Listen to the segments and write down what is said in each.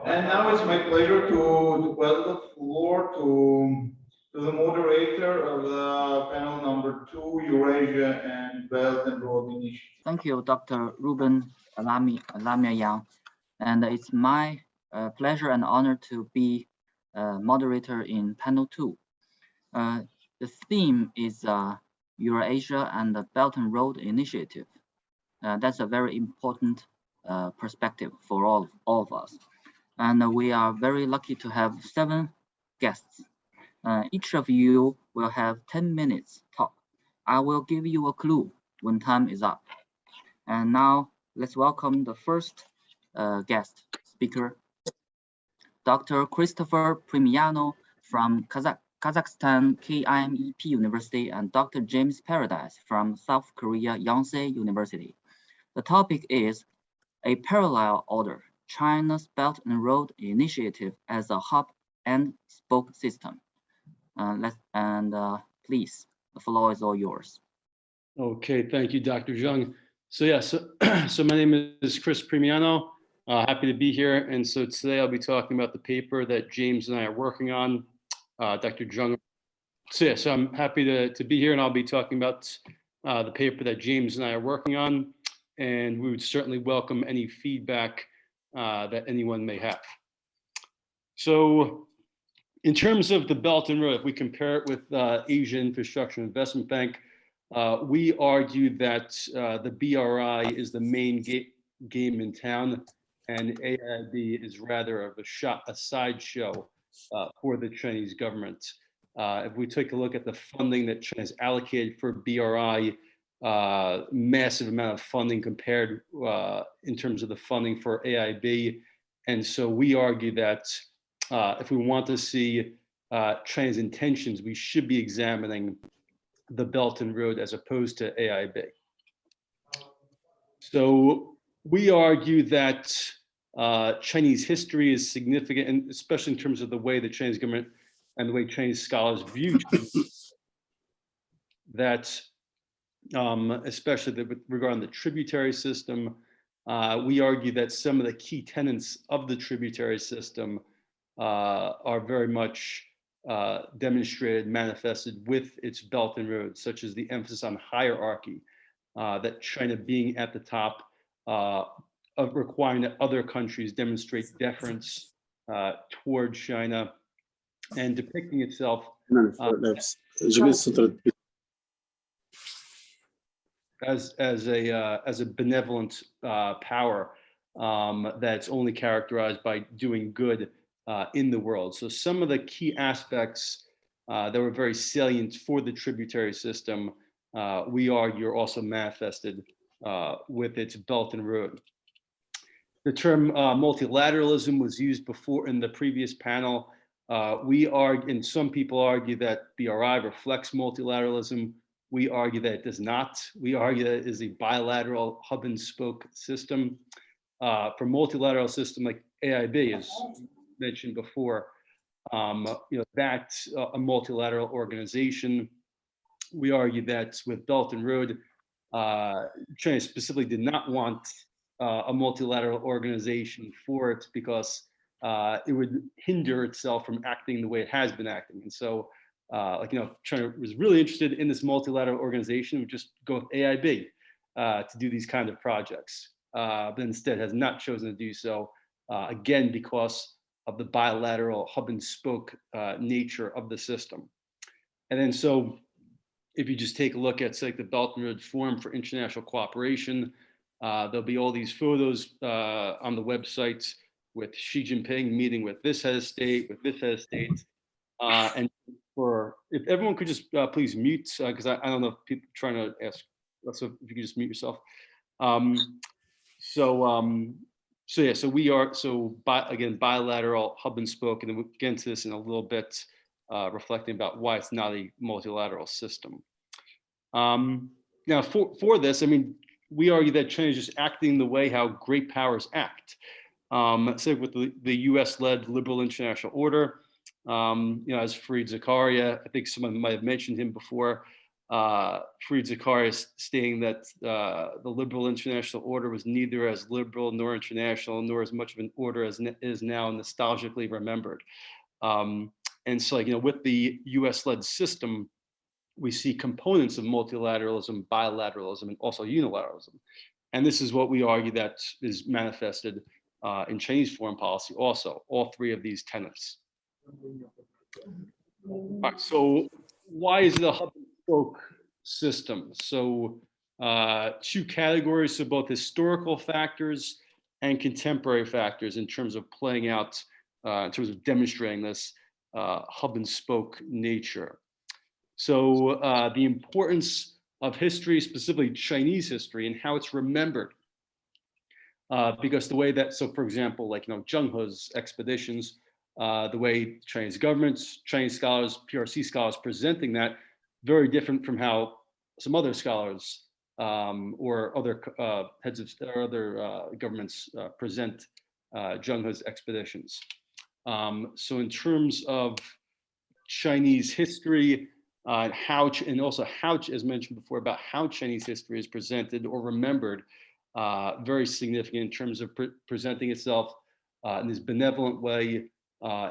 And now it's my pleasure to pass the floor to the moderator of the panel number 2, Eurasia and Belt and Road Initiative. Thank you, Dr. Ruben Lamiayang. And it's my pleasure and honor to be moderator in panel 2. The theme is Eurasia and the Belt and Road Initiative. That's a very important perspective for all of us. And we are very lucky to have 7 guests. Each of you will have 10 minutes talk. I will give you a clue when time is up. And now let's welcome the first guest speaker, Dr. Christopher Primiano from Kazakhstan KIMEP University and Dr. James Paradise from South Korea Yonsei University. The topic is a parallel order, China's Belt and Road Initiative as a hub and spoke system. Please, the floor is all yours. Okay, thank you, Dr. Zhang. So yeah, so my name is Chris Primiano. Happy to be here. And so today I'll be talking about the paper that James and I are working on, Dr. Zhang. So yeah, so I'm happy to be here, and I'll be talking about the paper that James and I are working on. And we would certainly welcome any feedback that anyone may have. So in terms of the Belt and Road, if we compare it with Asian Infrastructure Investment Bank, we argue that the BRI is the main game in town, and AIB is rather of a sideshow for the Chinese government. If we take a look at the funding that China has allocated for BRI, massive amount of funding compared in terms of the funding for AIB. And so we argue that if we want to see China's intentions, we should be examining the Belt and Road as opposed to AIB. So we argue that Chinese history is significant, and especially in terms of the way the Chinese government and the way Chinese scholars view that, especially with regard to the tributary system, we argue that some of the key tenets of the tributary system are very much demonstrated, manifested with its Belt and Road, such as the emphasis on hierarchy, that China being at the top, of requiring that other countries demonstrate deference toward China, and depicting itself as a benevolent power that's only characterized by doing good in the world. So some of the key aspects that were very salient for the tributary system, we argue, are also manifested with its Belt and Road. The term multilateralism was used before in the previous panel. We argue, and some people argue, that BRI reflects multilateralism. We argue that it does not. We argue that it is a bilateral hub and spoke system. For multilateral system like AIB, as mentioned before, that's a multilateral organization. We argue that with Belt and Road, China specifically did not want a multilateral organization for it because it would hinder itself from acting the way it has been acting. And so, if China was really interested in this multilateral organization, it would just go with AIB to do these kind of projects, but instead has not chosen to do so, again, because of the bilateral hub and spoke nature of the system. And then so if you just take a look at, say, the Belt and Road Forum for International Cooperation, there'll be all these photos on the websites with Xi Jinping meeting with this head of state, with this head of state. And if everyone could just please mute, because I don't know if people are trying to ask, so if you could just mute yourself. So we are, again, bilateral hub and spoke, and then we'll get into this in a little bit, reflecting about why it's not a multilateral system. Now, for this, I mean, we argue that China is just acting the way how great powers act. So with the US-led liberal international order, as Fareed Zakaria, I think someone might have mentioned him before, Fareed Zakaria stating that the liberal international order was neither as liberal nor international, nor as much of an order as is now nostalgically remembered. And so, with the US-led system, we see components of multilateralism, bilateralism, and also unilateralism. And this is what we argue that is manifested in Chinese foreign policy also, all three of these tenets. All right, so why is it a hub and spoke system? So two categories, so both historical factors and contemporary factors in terms of playing out, in terms of demonstrating this hub and spoke nature. So the importance of history, specifically Chinese history, and how it's remembered. Because the way that, so for example, like, Zheng He's expeditions, the way Chinese governments, Chinese scholars, PRC scholars presenting that, very different from how some other scholars or other heads of or other governments present Zheng He's expeditions. So in terms of Chinese history, and also how, as mentioned before, about how Chinese history is presented or remembered, very significant in terms of presenting itself in this benevolent way,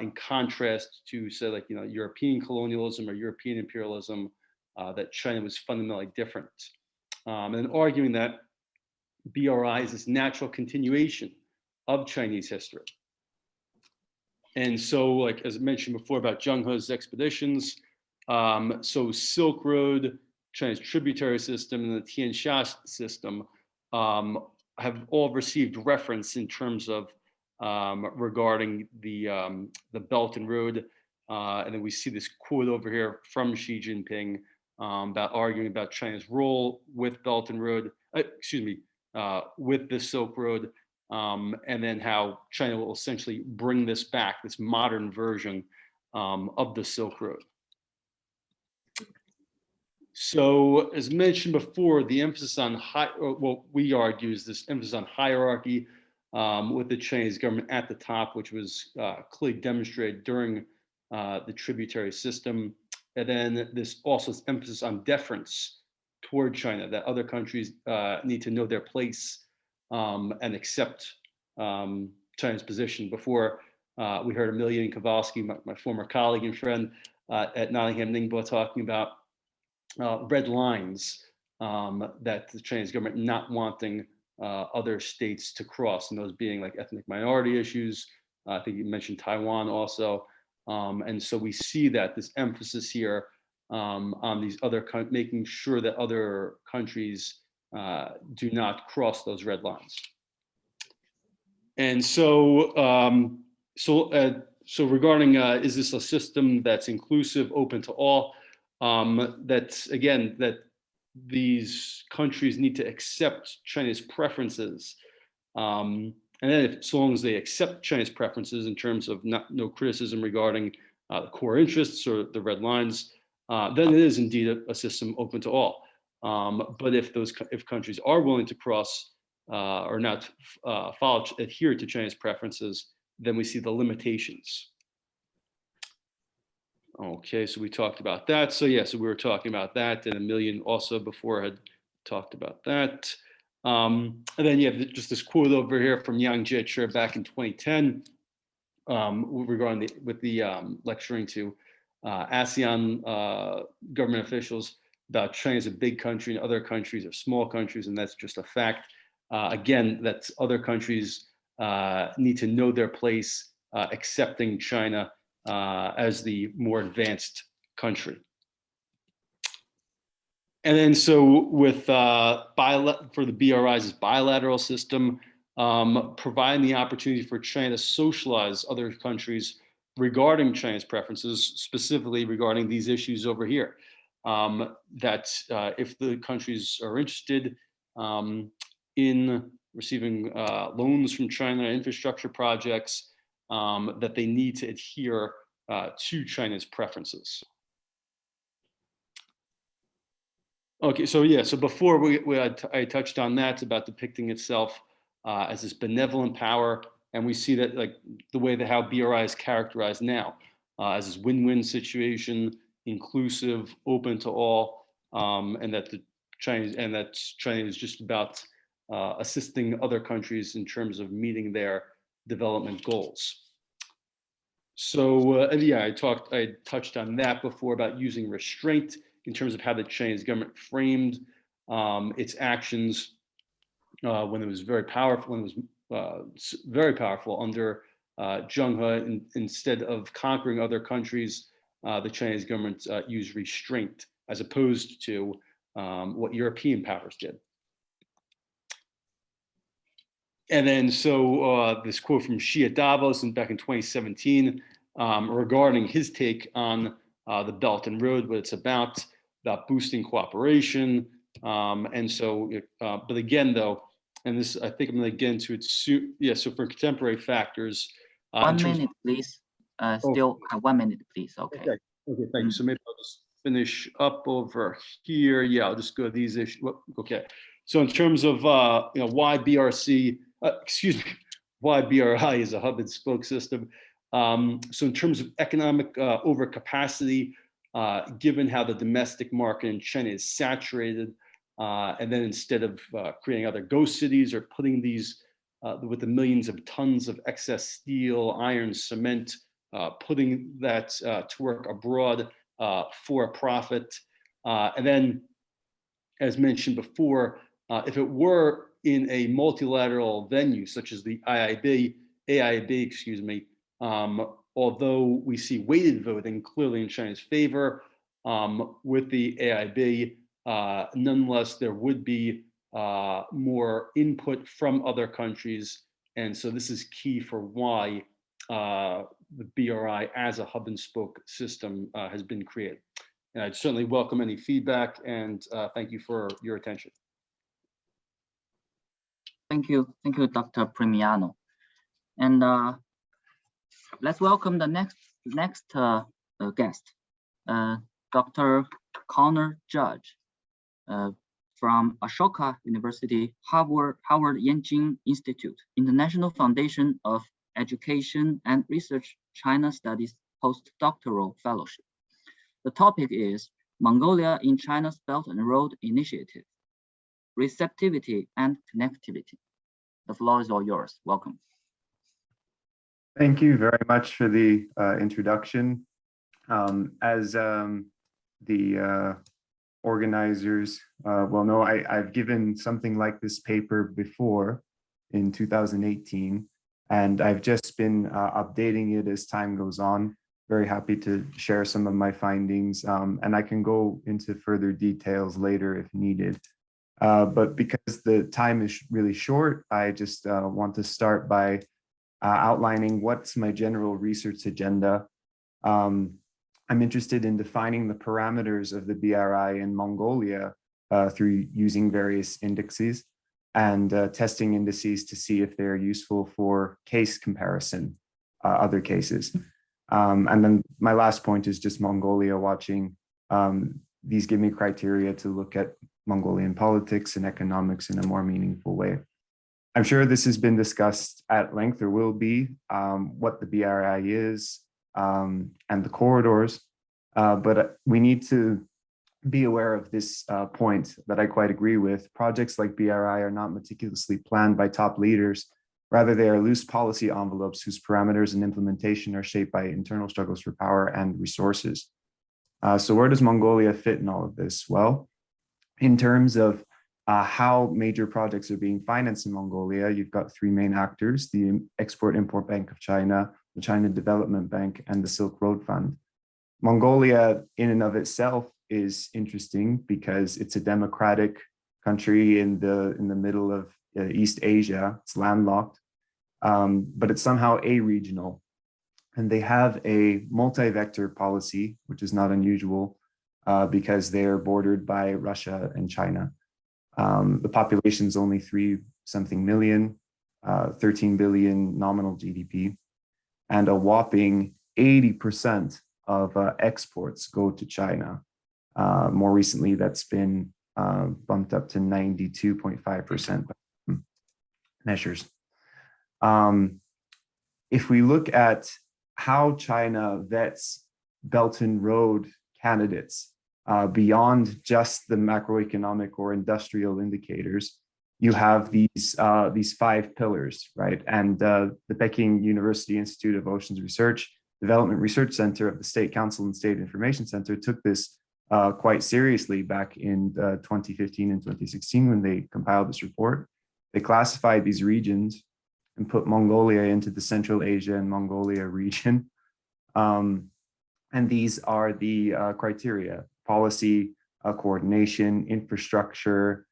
in contrast to, say, like, European colonialism or European imperialism, that China was fundamentally different. And arguing that BRI is this natural continuation of Chinese history. And so, like, as I mentioned before about Zheng He's expeditions, so Silk Road, China's tributary system, and the Tianshui system have all received reference in terms of regarding the Belt and Road. And then we see this quote over here from Xi Jinping about arguing about China's role with Belt and Road, with the Silk Road, and then how China will essentially bring this back, this modern version of the Silk Road. So, as mentioned before, the emphasis on what we argue is this emphasis on hierarchy with the Chinese government at the top, which was clearly demonstrated during the tributary system, and then this emphasis on deference toward China, that other countries need to know their place and accept China's position. Before, we heard Emilian Kowalski, my former colleague and friend at Nottingham Ningbo, talking about red lines that the Chinese government not wanting other states to cross, and those being like ethnic minority issues. I think you mentioned Taiwan also. And so we see that this emphasis here on these other making sure that other countries do not cross those red lines. And so, so regarding is this a system that's inclusive, open to all? That's again that these countries need to accept China's preferences, and then so long as they accept China's preferences in terms of no criticism regarding the core interests or the red lines, then it is indeed a system open to all. But if countries are willing to cross or not adhere to China's preferences, then we see the limitations. Okay, so we talked about that. So yeah, so we were talking about that, and Emilian also before had talked about that. And then you have just this quote over here from Yang Jiechi back in 2010 regarding lecturing to ASEAN government officials about China as a big country and other countries are small countries, and that's just a fact. Again, that other countries need to know their place, accepting China as the more advanced country. And then so with for the BRI's bilateral system, providing the opportunity for China to socialize other countries regarding China's preferences, specifically regarding these issues over here. That if the countries are interested in receiving loans from China, infrastructure projects, that they need to adhere to China's preferences. Okay, so yeah, so before I touched on that about depicting itself as this benevolent power, and we see that like the way that how BRI is characterized now as this win-win situation, inclusive, open to all, and that China is just about assisting other countries in terms of meeting their development goals. So and yeah, I touched on that before about using restraint in terms of how the Chinese government framed its actions when it was very powerful, under Zheng He. Instead of conquering other countries, the Chinese government used restraint as opposed to what European powers did. And then, so this quote from Xi at Davos back in 2017 regarding his take on the Belt and Road, what it's about boosting cooperation. And so, but again, though, and this, I think I'm going to get into it soon. Yeah, so for contemporary factors. 1 minute, please. Still 1 minute, please. Okay. Okay, thank you. So maybe I'll just finish up over here. Yeah, I'll just go to these issues. Okay. So in terms of why BRC, why BRI is a hub and spoke system. So in terms of economic overcapacity, given how the domestic market in China is saturated, and then instead of creating other ghost cities or putting these with the millions of tons of excess steel, iron, cement, putting that to work abroad for a profit. And then, as mentioned before, if it were in a multilateral venue, such as the AIIB, although we see weighted voting clearly in China's favor with the AIIB, nonetheless, there would be more input from other countries. And so this is key for why the BRI as a hub and spoke system has been created. And I'd certainly welcome any feedback, and thank you for your attention. Thank you, Dr. Primiano. And let's welcome the next guest, Dr. Connor Judge from Ashoka University, Harvard-Yenching Institute, International Foundation of Education and Research, China Studies Postdoctoral Fellowship. The topic is Mongolia in China's Belt and Road Initiative, Receptivity and Connectivity. The floor is all yours. Welcome. Thank you very much for the introduction. As the organizers well know, I've given something like this paper before in 2018, and I've just been updating it as time goes on. Very happy to share some of my findings, and I can go into further details later if needed. But because the time is really short, I just want to start by outlining what's my general research agenda. I'm interested in defining the parameters of the BRI in Mongolia through using various indexes and testing indices to see if they're useful for case comparison, other cases. And then my last point is just Mongolia watching. These give me criteria to look at Mongolian politics and economics in a more meaningful way. I'm sure this has been discussed at length, or will be, what the BRI is and the corridors, but we need to be aware of this point that I quite agree with. Projects like BRI are not meticulously planned by top leaders. Rather, they are loose policy envelopes whose parameters and implementation are shaped by internal struggles for power and resources. So where does Mongolia fit in all of this? Well, in terms of how major projects are being financed in Mongolia, you've got three main actors: the Export-Import Bank of China, the China Development Bank, and the Silk Road Fund. Mongolia in and of itself is interesting because it's a democratic country in the middle of East Asia. It's landlocked, but it's somehow a-regional. And they have a multi-vector policy, which is not unusual because they are bordered by Russia and China. The population is only 3-something million, 13 billion nominal GDP, and a whopping 80% of exports go to China. More recently, that's been bumped up to 92.5% measures. If we look at how China vets Belt and Road candidates, beyond just the macroeconomic or industrial indicators, you have these 5 pillars, right? And the Peking University Institute of Oceans Research, Development Research Center of the State Council and State Information Center took this quite seriously back in 2015 and 2016 when they compiled this report. They classified these regions and put Mongolia into the Central Asia and Mongolia region. And these are the criteria: policy, coordination, infrastructure,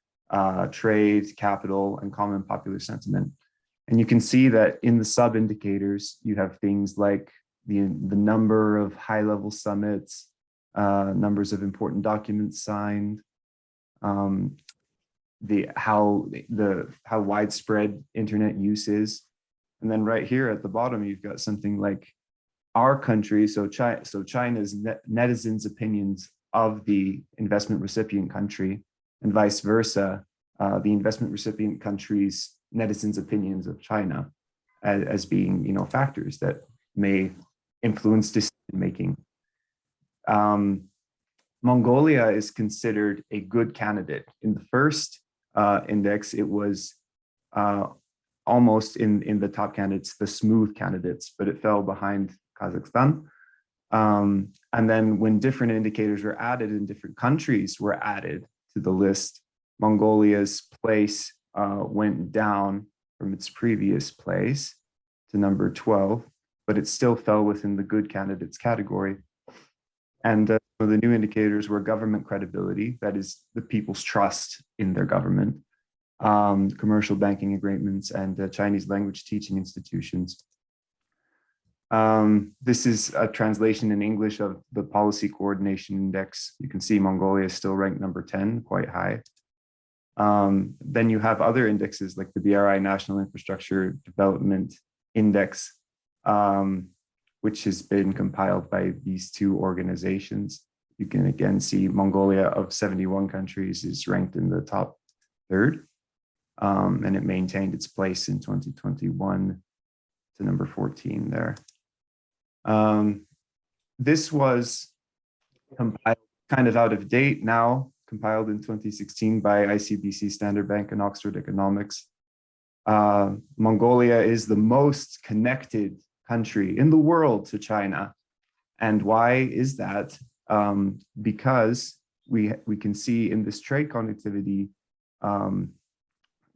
trade, capital, and common popular sentiment. And you can see that in the sub-indicators, you have things like the number of high-level summits, numbers of important documents signed, how widespread internet use is. And then right here at the bottom, you've got something like our country, so China's netizens' opinions of the investment recipient country, and vice versa, the investment recipient country's netizens' opinions of China as being, factors that may influence decision making. Mongolia is considered a good candidate. In the first index, it was almost in the top candidates, the smooth candidates, but it fell behind Kazakhstan. And then when different indicators were added and different countries were added to the list, Mongolia's place went down from its previous place to number 12, but it still fell within the good candidates category. And some of the new indicators were government credibility, that is the people's trust in their government, commercial banking agreements, and Chinese language teaching institutions. This is a translation in English of the Policy Coordination Index. You can see Mongolia is still ranked number 10, quite high. Then you have other indexes like the BRI National Infrastructure Development Index, which has been compiled by these two organizations. You can again see Mongolia of 71 countries is ranked in the top 3rd, and it maintained its place in 2021 to number 14 there. This was compiled kind of out of date now, compiled in 2016 by ICBC, Standard Bank, and Oxford Economics. Mongolia is the most connected country in the world to China. And why is that? Because we can see in this trade connectivity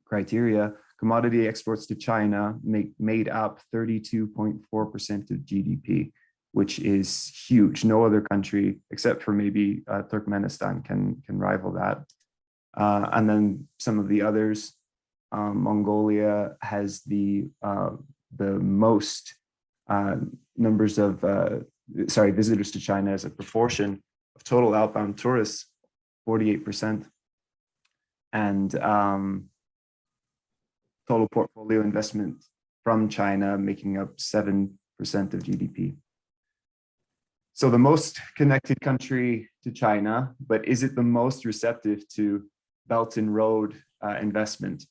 criteria, commodity exports to China made up 32.4% of GDP, which is huge. No other country, except for maybe Turkmenistan, can rival that. And then some of the others, Mongolia has the most numbers of visitors to China as a proportion of total outbound tourists, 48%, and total portfolio investment from China making up 7% of GDP. So the most connected country to China, but is it the most receptive to Belt and Road investment?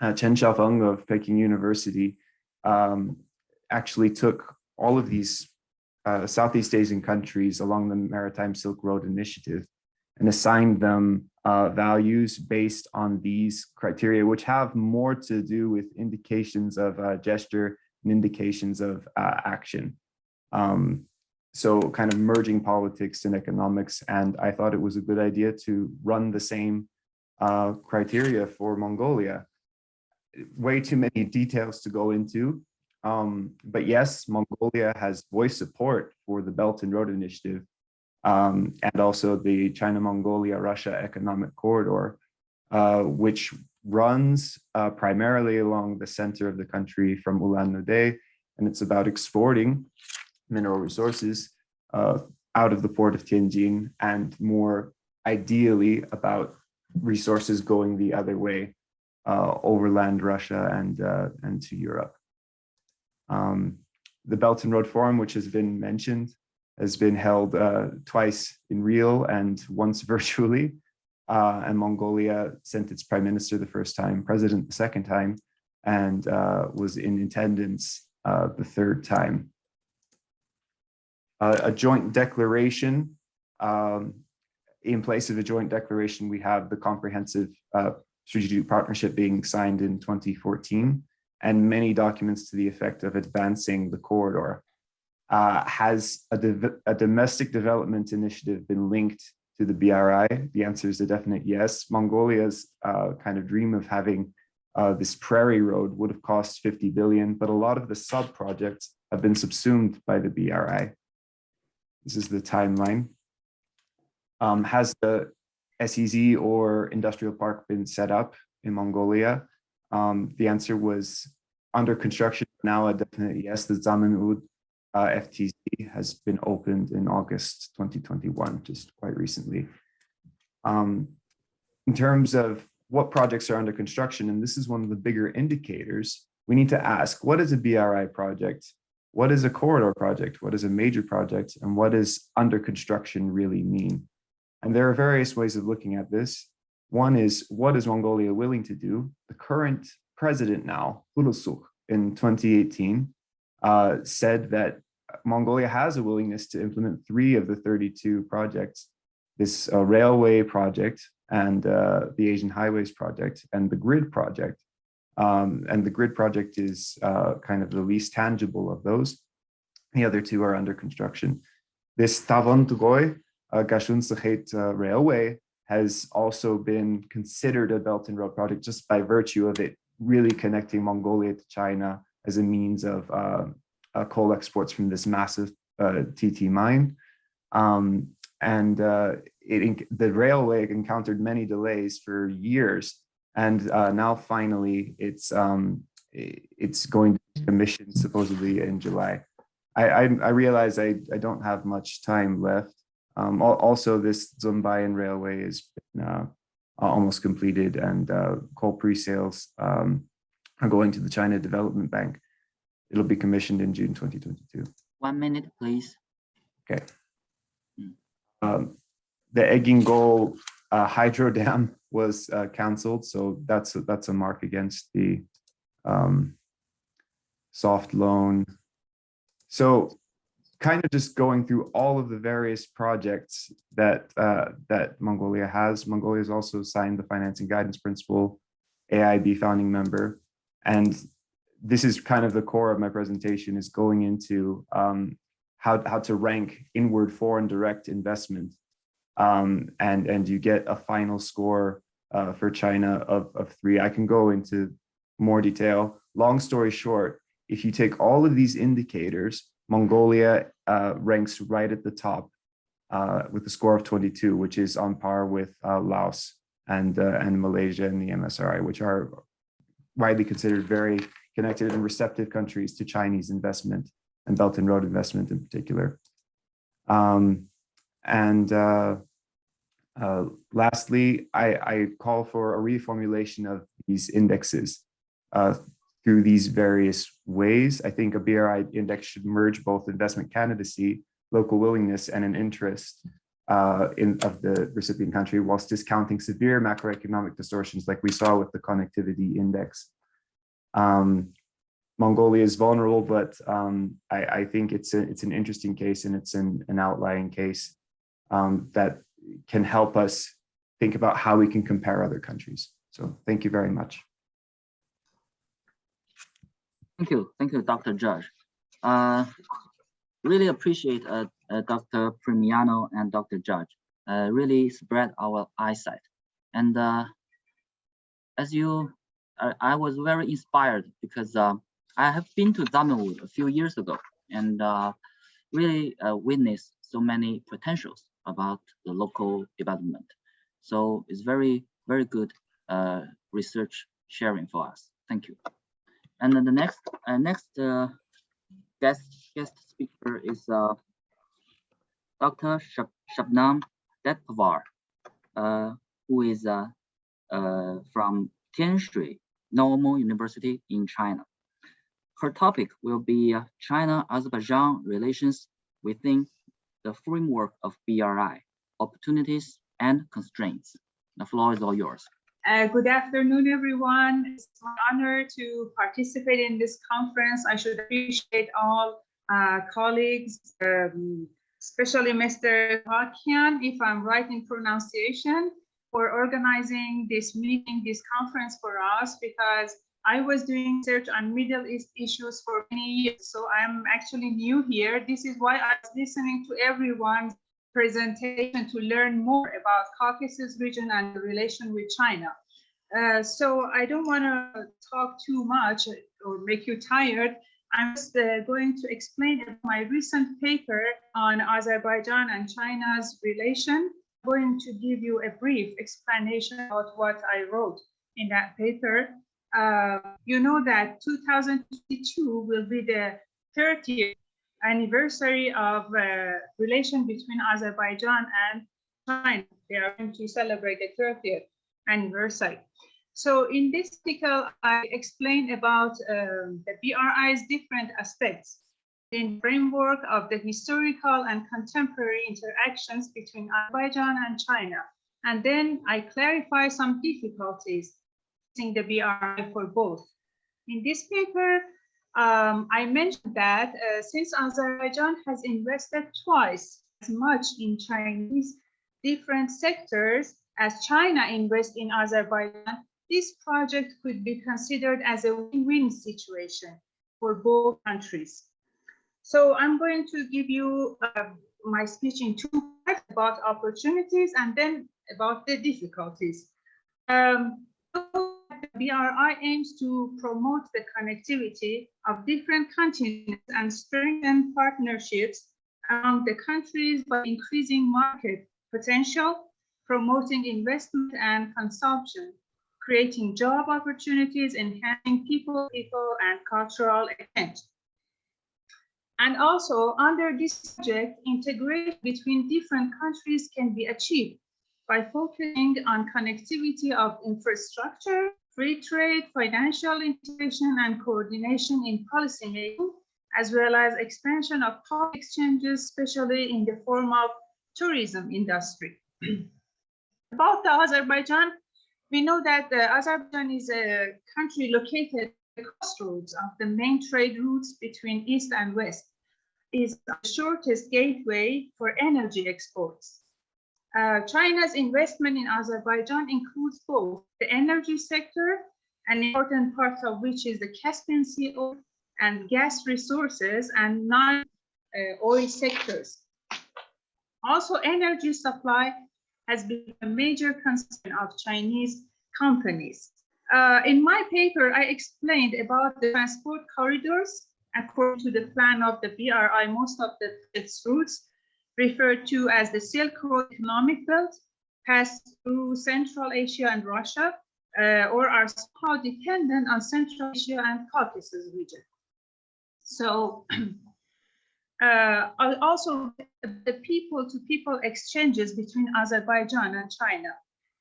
Chen Xiaofeng of Peking University actually took all of these Southeast Asian countries along the Maritime Silk Road Initiative and assigned them values based on these criteria, which have more to do with indications of gesture and indications of action. So kind of merging politics and economics. And I thought it was a good idea to run the same criteria for Mongolia. Way too many details to go into. But yes, Mongolia has voiced support for the Belt and Road Initiative and also the China-Mongolia-Russia Economic Corridor, which runs primarily along the center of the country from Ulan-Ude, and it's about exporting mineral resources out of the port of Tianjin, and more ideally about resources going the other way, overland Russia and to Europe. The Belt and Road Forum, which has been mentioned, has been held twice in real and once virtually. And Mongolia sent its prime minister the first time, president the second time, and was in attendance the third time. A joint declaration in place of a joint declaration, we have the comprehensive strategic partnership being signed in 2014, and many documents to the effect of advancing the corridor. Has a domestic development initiative been linked to the BRI? The answer is a definite yes. Mongolia's kind of dream of having this prairie road would have cost 50 billion, but a lot of the sub-projects have been subsumed by the BRI. This is the timeline. Has the SEZ or industrial park been set up in Mongolia? The answer was under construction now, a definite yes. The Zaman-Ud FTZ has been opened in August 2021, just quite recently. In terms of what projects are under construction, and this is one of the bigger indicators, we need to ask, what is a BRI project? What is a corridor project? What is a major project? And what does under construction really mean? And there are various ways of looking at this. One is, what is Mongolia willing to do? The current president now, Hulusuk, in 2018, said that Mongolia has a willingness to implement 3 of the 32 projects, this railway project and the Asian Highways project and the grid project. And the grid project is kind of the least tangible of those. The other 2 are under construction. This Tavon-Tugoi Gashun-Sakhet railway has also been considered a Belt and Road project just by virtue of it really connecting Mongolia to China as a means of coal exports from this massive TT mine. The railway encountered many delays for years, and now finally it's going to be commissioned supposedly in July. I realize I don't have much time left. Also, this Zumbayan railway is almost completed, and coal pre-sales are going to the China Development Bank. It'll be commissioned in June 2022. 1 minute, please. Okay. The Egingol hydro dam was canceled, so that's a mark against the soft loan. So, kind of just going through all of the various projects that that Mongolia has. Mongolia has also signed the Financing Guidance Principle, AIB founding member, and this is kind of the core of my presentation, is going into how to rank inward foreign direct investment, and you get a final score for China of 3. I can go into more detail. Long story short, if you take all of these indicators, Mongolia ranks right at the top with a score of 22, which is on par with Laos and Malaysia and the MSRI, which are widely considered very connected and receptive countries to Chinese investment and Belt and Road investment in particular. Lastly, I call for a reformulation of these indexes through these various ways. I think a BRI index should merge both investment candidacy, local willingness, and an interest of the recipient country, whilst discounting severe macroeconomic distortions like we saw with the connectivity index. Mongolia is vulnerable, but I think it's an interesting case, and it's an outlying case that can help us think about how we can compare other countries. So thank you very much. Thank you, Dr. Judge. Really appreciate Dr. Primiano and Dr. Judge. Really spread our eyesight. And I was very inspired because I have been to Zaman-Ud a few years ago and really witnessed so many potentials about the local development. So it's very, very good research sharing for us. Thank you. And then the next guest speaker is Dr. Shabnam Dadparvar, who is from Tianshui Normal University in China. Her topic will be China-Azerbaijan relations within the framework of BRI, opportunities and constraints. The floor is all yours. Good afternoon, everyone. It's my honor to participate in this conference. I should appreciate all colleagues especially Mr. Hakian, if I'm right in pronunciation, for organizing this meeting, this conference for us, because I was doing research on Middle East issues for many years. So I'm actually new here. This is why I was listening to everyone's presentation to learn more about Caucasus region and the relation with China. So I don't want to talk too much or make you tired. I'm just going to explain my recent paper on Azerbaijan and China's relation. I'm going to give you a brief explanation about what I wrote in that paper. You know that 2022 will be the 30th anniversary of relation between Azerbaijan and China. They are going to celebrate the 30th anniversary. So in this article, I explained about the BRI's different aspects in the framework of the historical and contemporary interactions between Azerbaijan and China. And then I clarify some difficulties in the BRI for both. In this paper, I mentioned that since Azerbaijan has invested twice as much in Chinese different sectors as China invests in Azerbaijan, this project could be considered as a win-win situation for both countries. So I'm going to give you my speech in two parts about opportunities and then about the difficulties. The BRI aims to promote the connectivity of different continents and strengthen partnerships among the countries by increasing market potential, promoting investment and consumption, creating job opportunities, enhancing people and cultural exchange. And also, under this project, integration between different countries can be achieved by focusing on connectivity of infrastructure, free trade, financial integration, and coordination in policymaking, as well as expansion of public exchanges, especially in the form of tourism industry. About the Azerbaijan, we know that Azerbaijan is a country located at the crossroads of the main trade routes between East and West. It is the shortest gateway for energy exports. China's investment in Azerbaijan includes both the energy sector, an important part of which is the Caspian Sea oil and gas resources, and non-oil sectors. Also, energy supply has been a major concern of Chinese companies. In my paper, I explained about the transport corridors. According to the plan of the BRI, most of its routes, referred to as the Silk Road Economic Belt, pass through Central Asia and Russia, or are somehow dependent on Central Asia and Caucasus region. So also the people-to-people exchanges between Azerbaijan and China,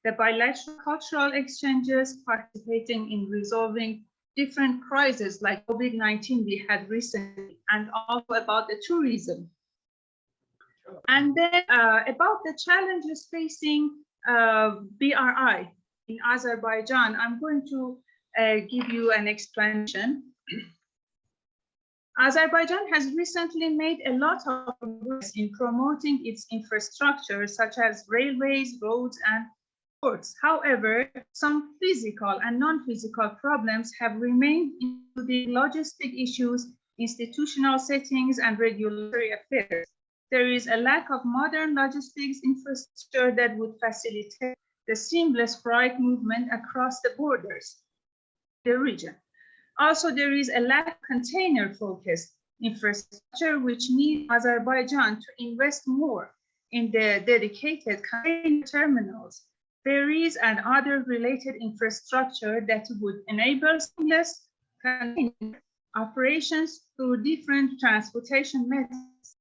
the bilateral cultural exchanges, participating in resolving different crises like COVID-19 we had recently, and also about the tourism. And then about the challenges facing BRI in Azerbaijan, I'm going to give you an explanation. Azerbaijan has recently made a lot of progress in promoting its infrastructure, such as railways, roads, and ports. However, some physical and non-physical problems have remained, including logistic issues, institutional settings, and regulatory affairs. There is a lack of modern logistics infrastructure that would facilitate the seamless freight movement across the borders in the region. Also, there is a lack of container-focused infrastructure, which needs Azerbaijan to invest more in the dedicated container terminals, ferries, and other related infrastructure that would enable seamless container operations through different transportation methods.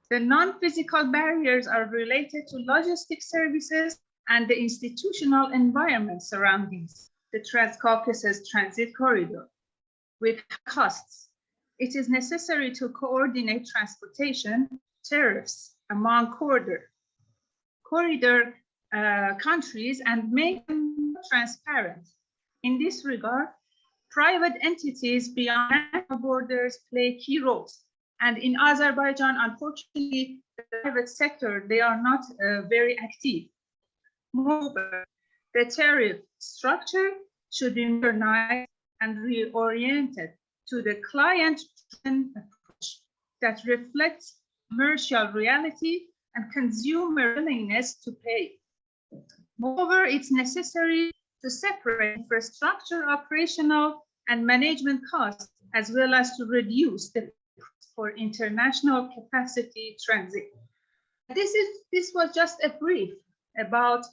The non-physical barriers are related to logistic services and the institutional environment surrounding the Trans-Caucasus Transit Corridor. With costs, it is necessary to coordinate transportation tariffs among corridor countries and make them transparent. In this regard, private entities beyond national borders play key roles, And in Azerbaijan, unfortunately, the private sector, they are not very active. Moreover, the tariff structure should be modernized and reoriented to the client-driven approach that reflects commercial reality and consumer willingness to pay. Moreover, it's necessary to separate infrastructure, operational, and management costs, as well as to reduce the cost for international capacity transit. This was just a brief about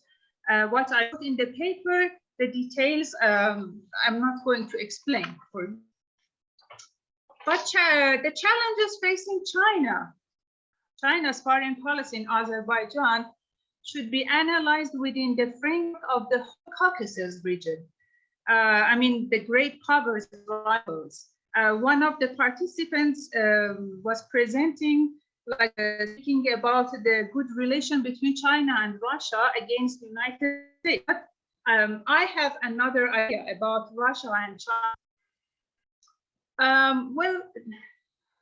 what I put in the paper. The details I'm not going to explain for you. But the challenges facing China's foreign policy in Azerbaijan should be analyzed within the framework of the Caucasus region. I mean, the great powers rivals. One of the participants was presenting, speaking about the good relation between China and Russia against the United States. I have another idea about Russia and China. Well,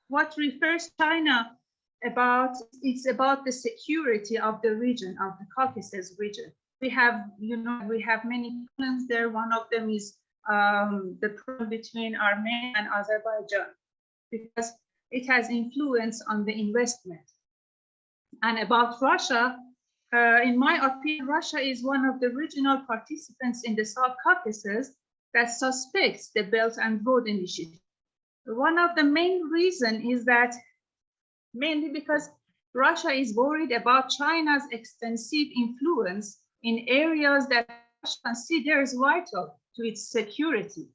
what refers China about, it's about the security of the region, of the Caucasus region. We have, we have many problems there. One of them is the problem between Armenia and Azerbaijan, because it has influence on the investment. And about Russia, in my opinion, Russia is one of the regional participants in the South Caucasus that suspects the Belt and Road Initiative. One of the main reasons is that mainly because Russia is worried about China's extensive influence in areas that Russia considers vital to its security.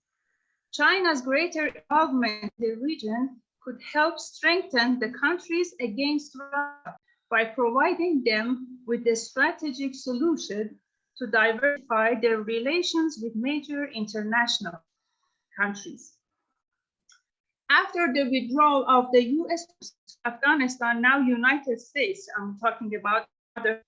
China's greater involvement in the region could help strengthen the countries against Russia by providing them with a strategic solution to diversify their relations with major international countries. After the withdrawal of the US from Afghanistan, now United States, I'm talking about other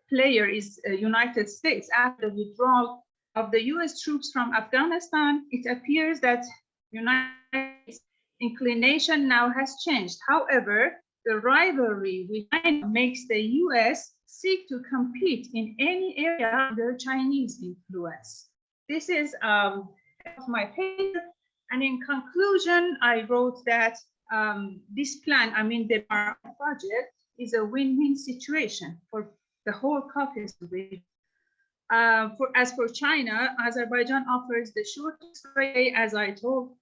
player is United States. After the withdrawal of the US troops from Afghanistan, it appears that United States' inclination now has changed. However, the rivalry with China makes the US seek to compete in any area under Chinese influence. This is my paper. And in conclusion, I wrote that this plan, I mean, the project is a win-win situation for the whole Caucasus region. As for China, Azerbaijan offers the shortest way, as I told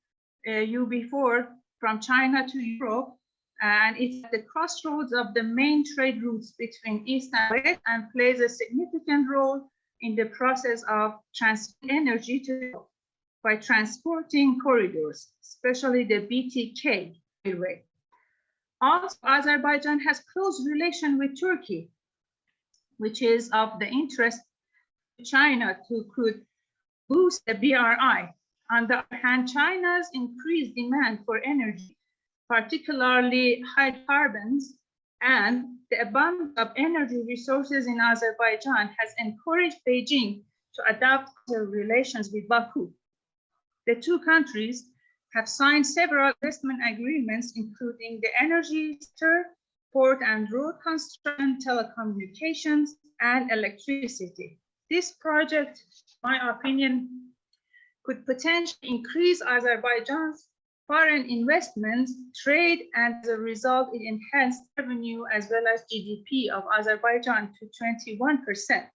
you before, from China to Europe, and it's at the crossroads of the main trade routes between East and West, and plays a significant role in the process of transferring energy to Europe by transporting corridors, especially the BTK railway. Also, Azerbaijan has close relation with Turkey, which is of the interest to China could boost the BRI. On the other hand, China's increased demand for energy, particularly hydrocarbons, and the abundance of energy resources in Azerbaijan has encouraged Beijing to adapt their relations with Baku. The two countries have signed several investment agreements, including the energy sector, port and road construction, telecommunications, and electricity. This project, in my opinion, could potentially increase Azerbaijan's foreign investments, trade, and as a result, it enhanced revenue as well as GDP of Azerbaijan to 21%.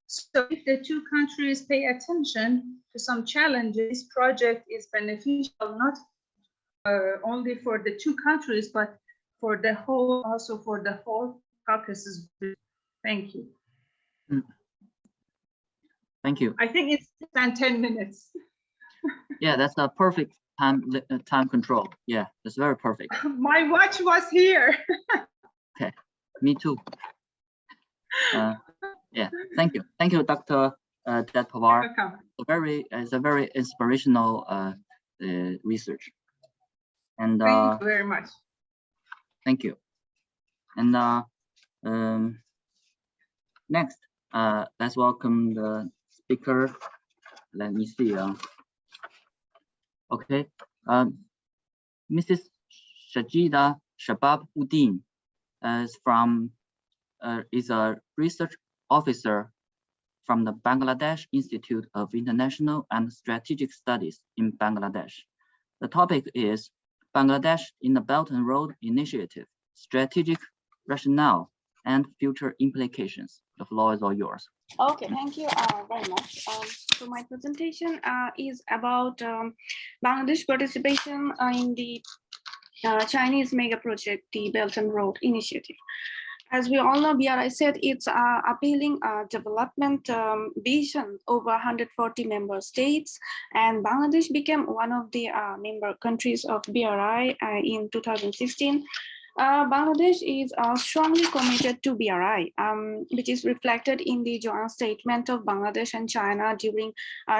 So if the two countries pay attention to some challenges, this project is beneficial not only for the two countries, but for the whole, also for the whole Caucasus. Thank you. Thank you. I think it's than 10 minutes. Yeah, that's a perfect time control. Yeah, that's very perfect. My watch was here. Okay, me too. Yeah, thank you, Dr. Dadparvar. It's a very inspirational research. And thank you very much. Thank you. And next, let's welcome the speaker. Let me see. Okay, Mrs. Shanjida Shabab Uddin is a research officer from the Bangladesh Institute of International and Strategic Studies in Bangladesh. The topic is Bangladesh in the Belt and Road Initiative, Strategic Rationale and Future Implications. The floor is all yours. Okay, thank you very much. So my presentation is about Bangladesh participation in the Chinese mega project, the Belt and Road Initiative. As we all know, BRI said it's appealing development vision over 140 member states, and Bangladesh became one of the member countries of BRI in 2016. Bangladesh is strongly committed to BRI, which is reflected in the joint statement of Bangladesh and China during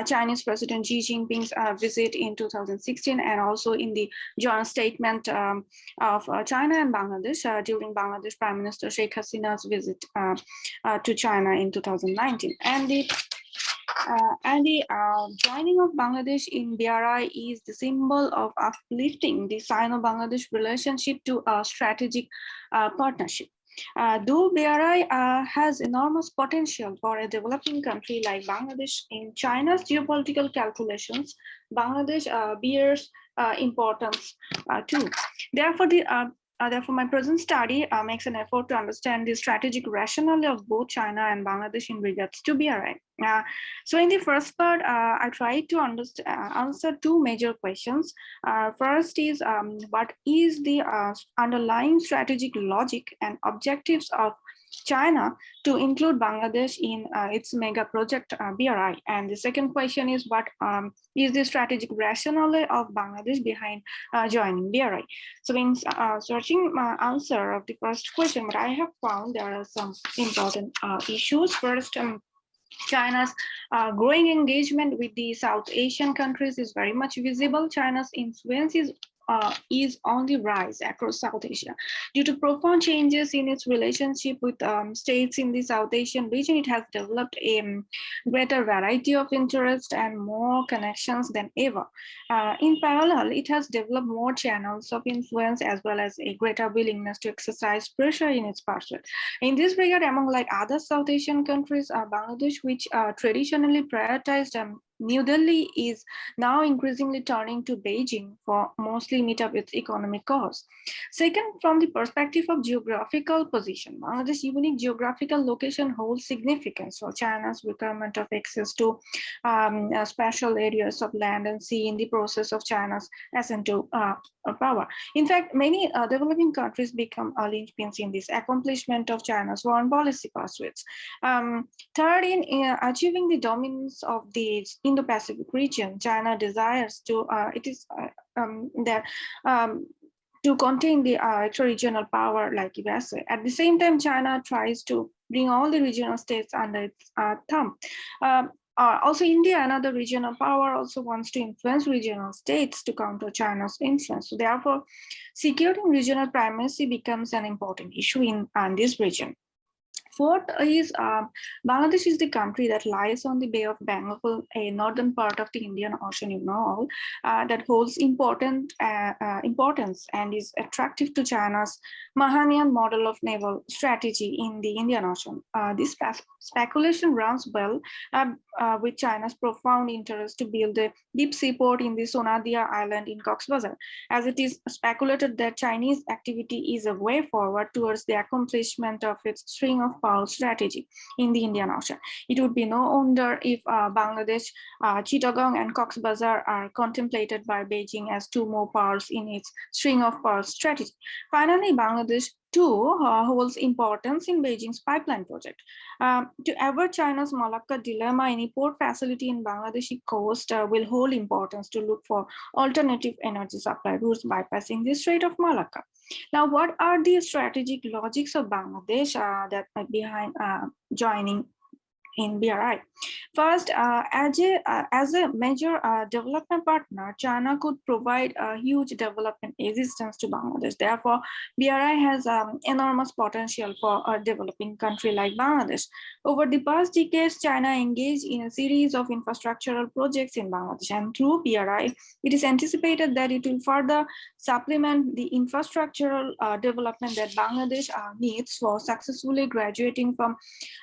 Chinese President Xi Jinping's visit in 2016, and also in the joint statement of China and Bangladesh during Bangladesh Prime Minister Sheikh Hasina's visit to China in 2019. And the joining of Bangladesh in BRI is the symbol of uplifting the Sino-Bangladesh relationship to a strategic partnership. Though BRI has enormous potential for a developing country like Bangladesh, in China's geopolitical calculations, Bangladesh bears importance too. Therefore, my present study makes an effort to understand the strategic rationale of both China and Bangladesh in regards to BRI. So in the first part, I tried to answer two major questions. First is, what is the underlying strategic logic and objectives of China to include Bangladesh in its mega project BRI? And the second question is, what is the strategic rationale of Bangladesh behind joining BRI? So in searching my answer of the first question, what I have found, there are some important issues. First, China's growing engagement with the South Asian countries is very much visible. China's influence is on the rise across South Asia. Due to profound changes in its relationship with states in the South Asian region, it has developed a greater variety of interests and more connections than ever. In parallel, it has developed more channels of influence as well as a greater willingness to exercise pressure in its pursuit. In this regard, among like other South Asian countries, Bangladesh, which traditionally prioritized New Delhi, is now increasingly turning to Beijing for mostly meet up its economic goals. Second, from the perspective of geographical position, Bangladesh's unique geographical location holds significance for China's requirement of access to special areas of land and sea in the process of China's ascent to power. In fact, many developing countries become linchpins in this accomplishment of China's foreign policy pursuits. Third, in achieving the dominance of the Indo-Pacific region, China desires to to contain the extra-regional power like USA. At the same time, China tries to bring all the regional states under its thumb. Also, India, another regional power, also wants to influence regional states to counter China's influence. So therefore, securing regional primacy becomes an important issue in this region. Fourth is Bangladesh is the country that lies on the Bay of Bengal, a northern part of the Indian Ocean, you know, that holds importance and is attractive to China's Mahanian model of naval strategy in the Indian Ocean. This speculation runs well with China's profound interest to build a deep seaport in the Sonadia Island in Cox's Bazar, as it is speculated that Chinese activity is a way forward towards the accomplishment of its string of pearl strategy in the Indian Ocean. It would be no wonder if Bangladesh, Chittagong and Cox's Bazar are contemplated by Beijing as two more pearls in its string of pearls strategy. Finally, Bangladesh too holds importance in Beijing's pipeline project. To avert China's Malacca dilemma, any port facility in Bangladeshi coast will hold importance to look for alternative energy supply routes bypassing the Strait of Malacca. Now, what are the strategic logics of Bangladesh that are behind joining in BRI. First, as a major development partner, China could provide a huge development assistance to Bangladesh. Therefore, BRI has enormous potential for a developing country like Bangladesh. Over the past decades, China engaged in a series of infrastructural projects in Bangladesh, and through BRI, it is anticipated that it will further supplement the infrastructural development that Bangladesh needs for successfully graduating from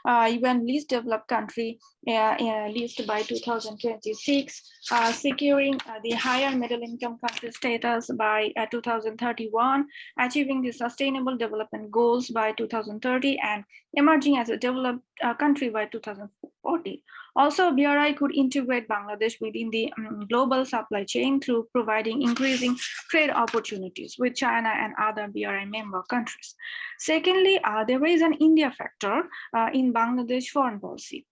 UN least developed country list by 2026, securing the higher middle income country status by 2031, achieving the sustainable development goals by 2030, and emerging as a developed country by 2040. Also, BRI could integrate Bangladesh within the global supply chain through providing increasing trade opportunities with China and other BRI member countries. Secondly, there is an India factor in Bangladesh foreign policy.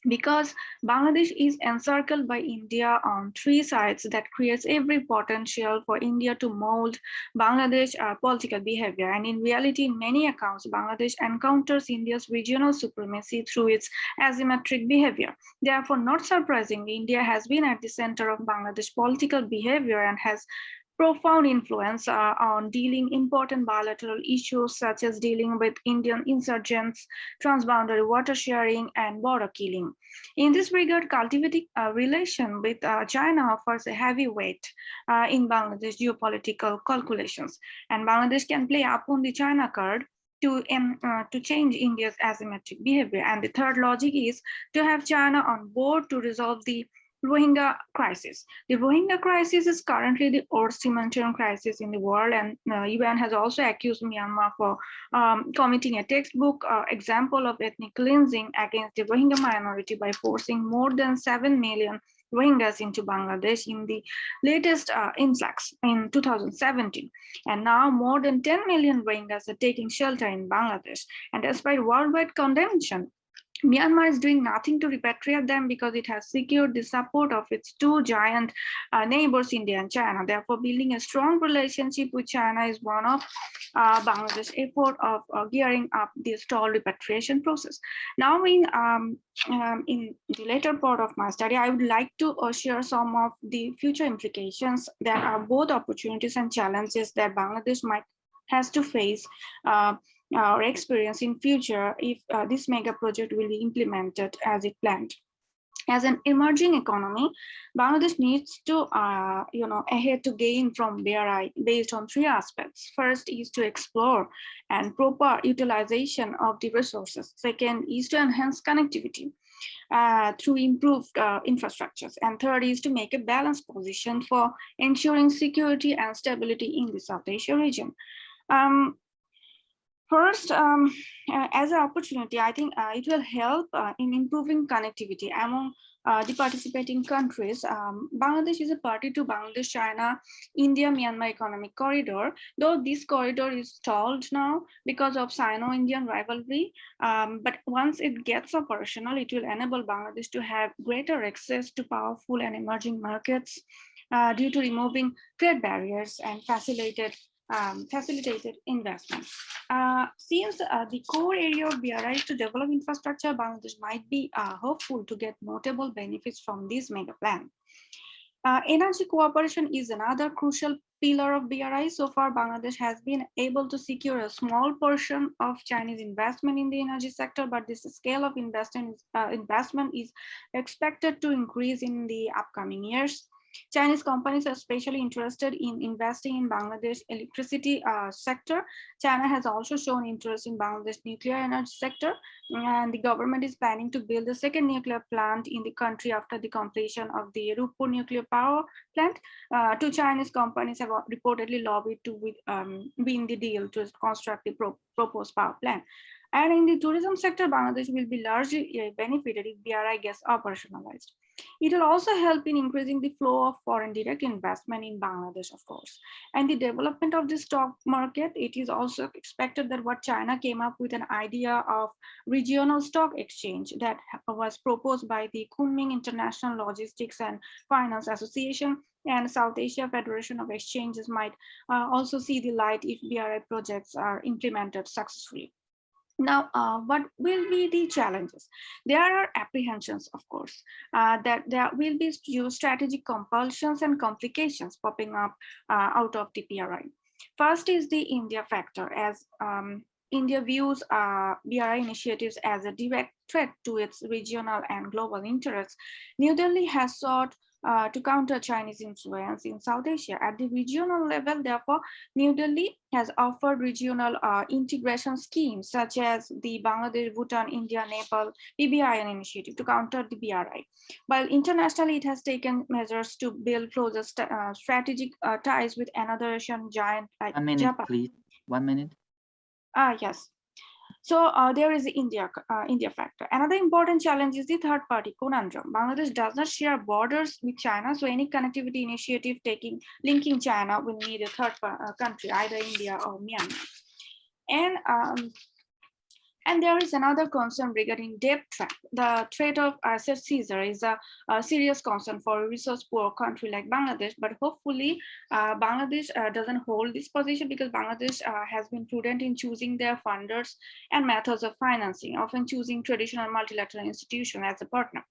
Because Bangladesh is encircled by India on three sides, that creates every potential for India to mold Bangladesh political behavior. And in reality, in many accounts, Bangladesh encounters India's regional supremacy through its asymmetric behavior. Therefore, not surprisingly, India has been at the center of Bangladesh political behavior and has profound influence on dealing important bilateral issues such as dealing with Indian insurgents, transboundary water sharing, and border killing. In this regard, cultivating a relation with China offers a heavy weight in Bangladesh geopolitical calculations, and Bangladesh can play upon the China card to change India's asymmetric behavior. And the third logic is to have China on board to resolve the Rohingya crisis. The Rohingya crisis is currently the worst humanitarian crisis in the world, and UN has also accused Myanmar for committing a textbook example of ethnic cleansing against the Rohingya minority by forcing more than 7 million Rohingyas into Bangladesh in the latest influx in 2017. And now more than 10 million Rohingyas are taking shelter in Bangladesh. And despite worldwide condemnation, Myanmar is doing nothing to repatriate them because it has secured the support of its two giant neighbors, India and China. Therefore, building a strong relationship with China is one of Bangladesh's effort of gearing up the stalled repatriation process. Now, in the later part of my study, I would like to share some of the future implications that are both opportunities and challenges that Bangladesh has to face or experience in future if this mega project will be implemented as it planned. As an emerging economy, Bangladesh needs to, ahead to gain from BRI based on three aspects. First is to explore and proper utilization of the resources. Second is to enhance connectivity through improved infrastructures. And third is to make a balanced position for ensuring security and stability in the South Asia region. First, as an opportunity, I think it will help in improving connectivity among the participating countries. Bangladesh is a party to Bangladesh-China, India-Myanmar economic corridor, though this corridor is stalled now because of Sino-Indian rivalry. But once it gets operational, it will enable Bangladesh to have greater access to powerful and emerging markets due to removing trade barriers and facilitated investment. Since the core area of BRI is to develop infrastructure, Bangladesh might be hopeful to get notable benefits from this mega plan. Energy cooperation is another crucial pillar of BRI. So far, Bangladesh has been able to secure a small portion of Chinese investment in the energy sector, but this scale of investment is expected to increase in the upcoming years. Chinese companies are especially interested in investing in Bangladesh electricity sector. China has also shown interest in Bangladesh nuclear energy sector, and the government is planning to build a second nuclear plant in the country after the completion of the Rupur nuclear power plant. Two Chinese companies have reportedly lobbied to win the deal to construct the proposed power plant. And in the tourism sector, Bangladesh will be largely benefited if BRI gets operationalized. It will also help in increasing the flow of foreign direct investment in Bangladesh, of course. And the development of the stock market, it is also expected that what China came up with an idea of regional stock exchange that was proposed by the Kunming International Logistics and Finance Association and South Asia Federation of Exchanges might also see the light if BRI projects are implemented successfully. Now, what will be the challenges? There are apprehensions, of course, that there will be strategic compulsions and complications popping up out of the BRI. First is the India factor, as India views BRI initiatives as a direct threat to its regional and global interests. New Delhi has sought to counter Chinese influence in South Asia. At the regional level, therefore, New Delhi has offered regional integration schemes such as the Bangladesh, Bhutan, India, Nepal BBIN initiative to counter the BRI. While internationally, it has taken measures to build closer strategic ties with another Asian giant like Japan. 1 minute, please. 1 minute. Yes. So there is the India factor. Another important challenge is the third party conundrum. Bangladesh does not share borders with China, so any connectivity initiative linking China will need a third country, either India or Myanmar. And there is another concern regarding debt trap. The threat of asset seizure is a serious concern for a resource-poor country like Bangladesh, but hopefully Bangladesh doesn't hold this position, because Bangladesh has been prudent in choosing their funders and methods of financing, often choosing traditional multilateral institutions as a partner.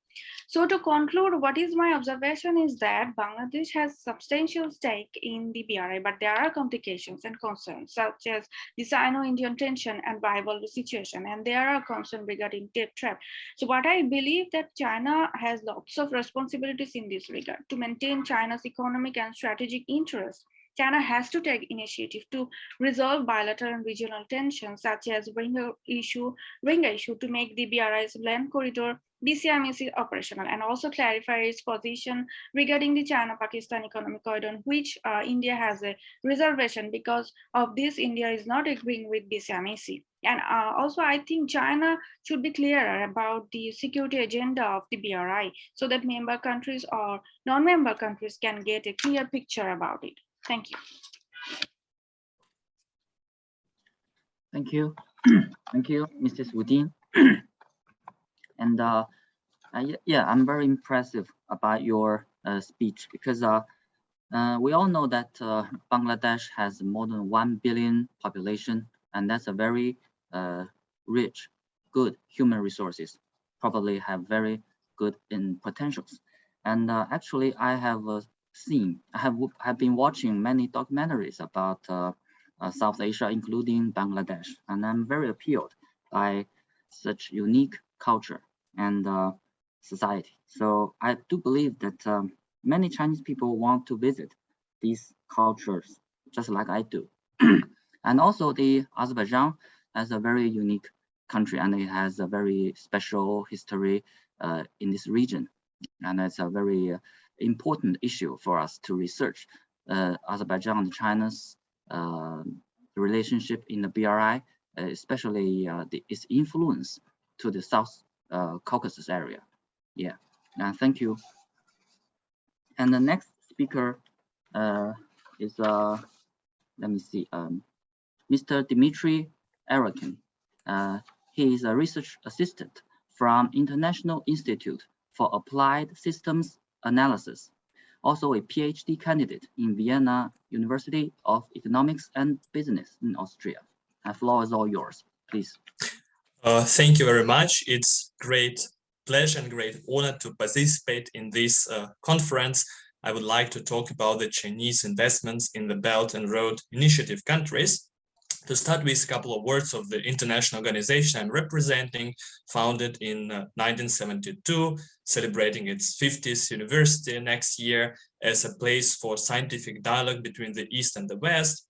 So to conclude, what is my observation is that Bangladesh has substantial stake in the BRI, but there are complications and concerns such as the Sino-Indian tension and rivalry situation, and there are concerns regarding debt trap. So what I believe that China has lots of responsibilities in this regard to maintain China's economic and strategic interests. China has to take initiative to resolve bilateral and regional tensions, such as Rohingya issue to make the BRI's land corridor BCMEC operational, and also clarify its position regarding the China-Pakistan economic corridor, in which India has a reservation. Because of this, India is not agreeing with BCMEC. And also, I think China should be clearer about the security agenda of the BRI, so that member countries or non-member countries can get a clear picture about it. Thank you. Thank you. Thank you, Mrs. Uddin. And yeah, I'm very impressive about your speech, because we all know that Bangladesh has more than 1 billion population, and that's a very rich, good human resources, probably have very good potentials. And actually, I have been watching many documentaries about South Asia, including Bangladesh, and I'm very appealed by such unique culture and society. So I do believe that many Chinese people want to visit these cultures, just like I do. And also, the Azerbaijan has a very unique country, and it has a very special history in this region, and it's a very important issue for us to research. Azerbaijan and China's relationship in the BRI, especially its influence to the South Caucasus area. Yeah, thank you. And the next speaker is, let me see, Mr. Dmitry Arakin. He is a research assistant from International Institute for Applied Systems Analysis, also a PhD candidate in Vienna University of Economics and Business in Austria. The floor is all yours, please. Thank you very much. It's great pleasure and great honor to participate in this conference. I would like to talk about the Chinese investments in the Belt and Road Initiative countries. To start with a couple of words of the international organization I'm representing, founded in 1972, celebrating its 50th anniversary next year as a place for scientific dialogue between the East and the West.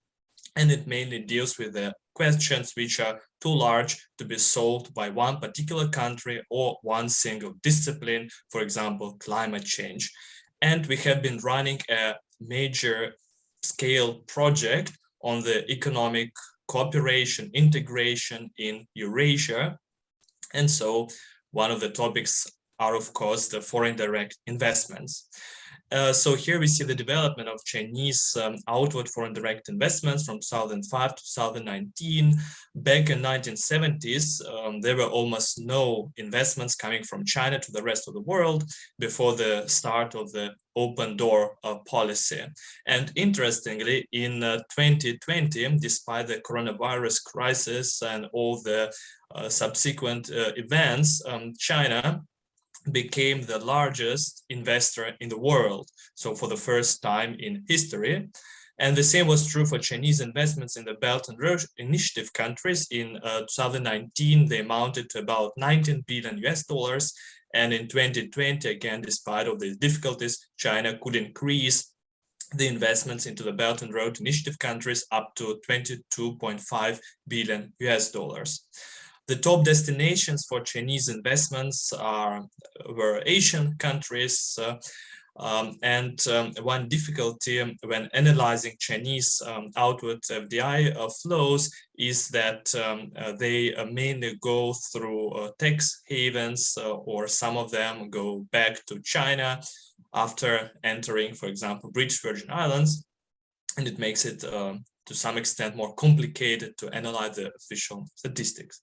And it mainly deals with the questions which are too large to be solved by one particular country or one single discipline, for example, climate change. And we have been running a major scale project on the economic cooperation, integration in Eurasia. And so one of the topics are, of course, the foreign direct investments. So here we see the development of Chinese outward foreign direct investments from 2005 to 2019. Back in 1970s, there were almost no investments coming from China to the rest of the world before the start of the open door policy. And interestingly, in 2020, despite the coronavirus crisis and all the subsequent events, China became the largest investor in the world, so for the first time in history. And the same was true for Chinese investments in the Belt and Road Initiative countries. In 2019, they amounted to about 19 billion US dollars. And in 2020, again, despite of these difficulties, China could increase the investments into the Belt and Road Initiative countries up to 22.5 billion US dollars. The top destinations for Chinese investments were Asian countries, one difficulty when analyzing Chinese outward FDI flows is that they mainly go through tax havens, or some of them go back to China after entering, for example, British Virgin Islands, and it makes it to some extent more complicated to analyze the official statistics.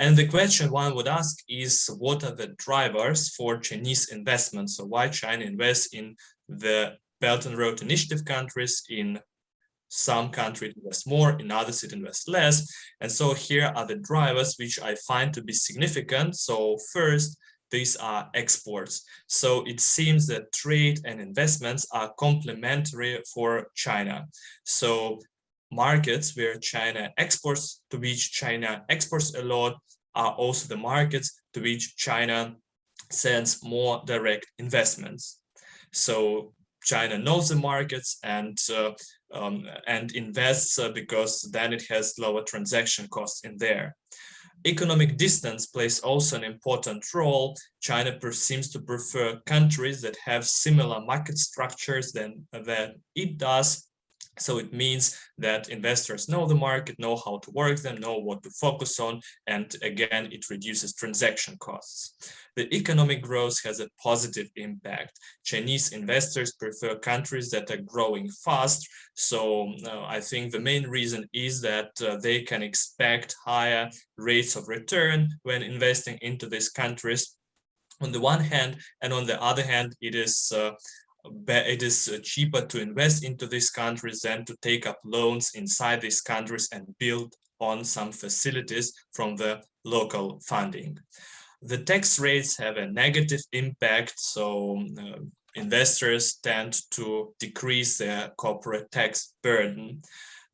And the question one would ask is, what are the drivers for Chinese investments? So why China invests in the Belt and Road Initiative countries? In some countries it invests more, in others it invests less. And so here are the drivers which I find to be significant. So first, these are exports. So it seems that trade and investments are complementary for China. So markets where China exports, to which China exports a lot, are also the markets to which China sends more direct investments. So China knows the markets and invests because then it has lower transaction costs in there. Economic distance plays also an important role. China seems to prefer countries that have similar market structures than it does. So it means that investors know the market, know how to work them, know what to focus on, and again, it reduces transaction costs. The economic growth has a positive impact. Chinese investors prefer countries that are growing fast. So I think the main reason is that they can expect higher rates of return when investing into these countries on the one hand, and on the other hand, it is cheaper to invest into these countries than to take up loans inside these countries and build on some facilities from the local funding. The tax rates have a negative impact, so investors tend to decrease their corporate tax burden.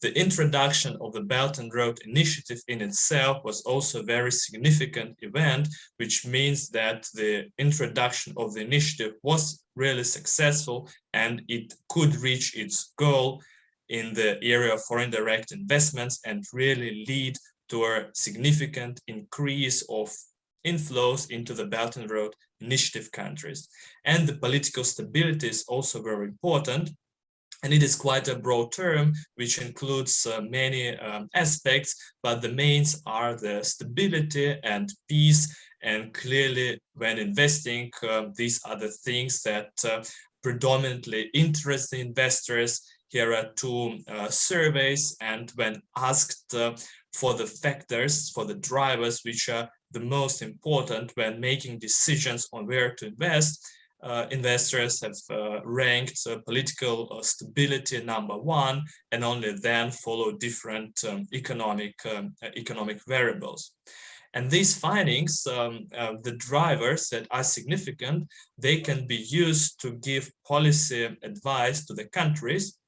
The introduction of the Belt and Road Initiative in itself was also a very significant event, which means that the introduction of the initiative was really successful and it could reach its goal in the area of foreign direct investments and really lead to a significant increase of inflows into the Belt and Road Initiative countries. And the political stability is also very important. And it is quite a broad term, which includes many aspects, but the mains are the stability and peace. And clearly, when investing, these are the things that predominantly interest the investors. Here are two surveys, and when asked for the factors, for the drivers, which are the most important when making decisions on where to invest, investors have ranked political stability number one, and only then follow different economic variables. And these findings, the drivers that are significant, they can be used to give policy advice to the countries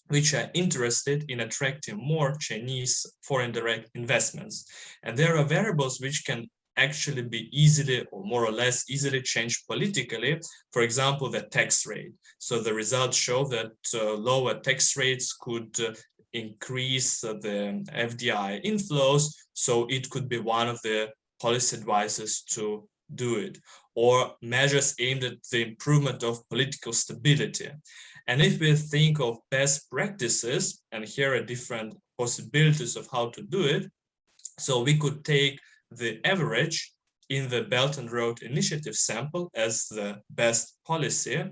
which are interested in attracting more Chinese foreign direct investments. And there are variables which can actually be easily or more or less easily changed politically. For example, the tax rate. So the results show that lower tax rates could increase the FDI inflows. So it could be one of the policy advices to do it, or measures aimed at the improvement of political stability. And if we think of best practices, and here are different possibilities of how to do it, so we could take the average in the Belt and Road Initiative sample as the best policy.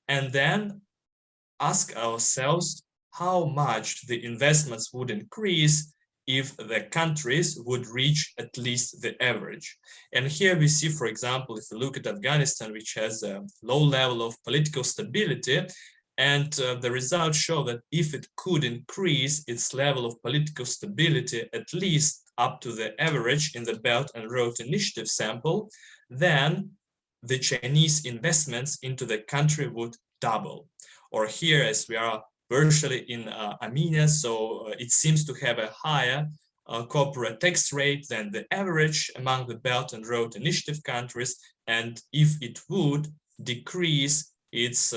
and then ask ourselves how much the investments would increase if the countries would reach at least the average. And here we see, for example, if we look at Afghanistan, which has a low level of political stability, and the results show that if it could increase its level of political stability at least up to the average in the Belt and Road Initiative sample, then the Chinese investments into the country would double. Or here, as we are virtually in Armenia, so it seems to have a higher corporate tax rate than the average among the Belt and Road Initiative countries, and if it would decrease its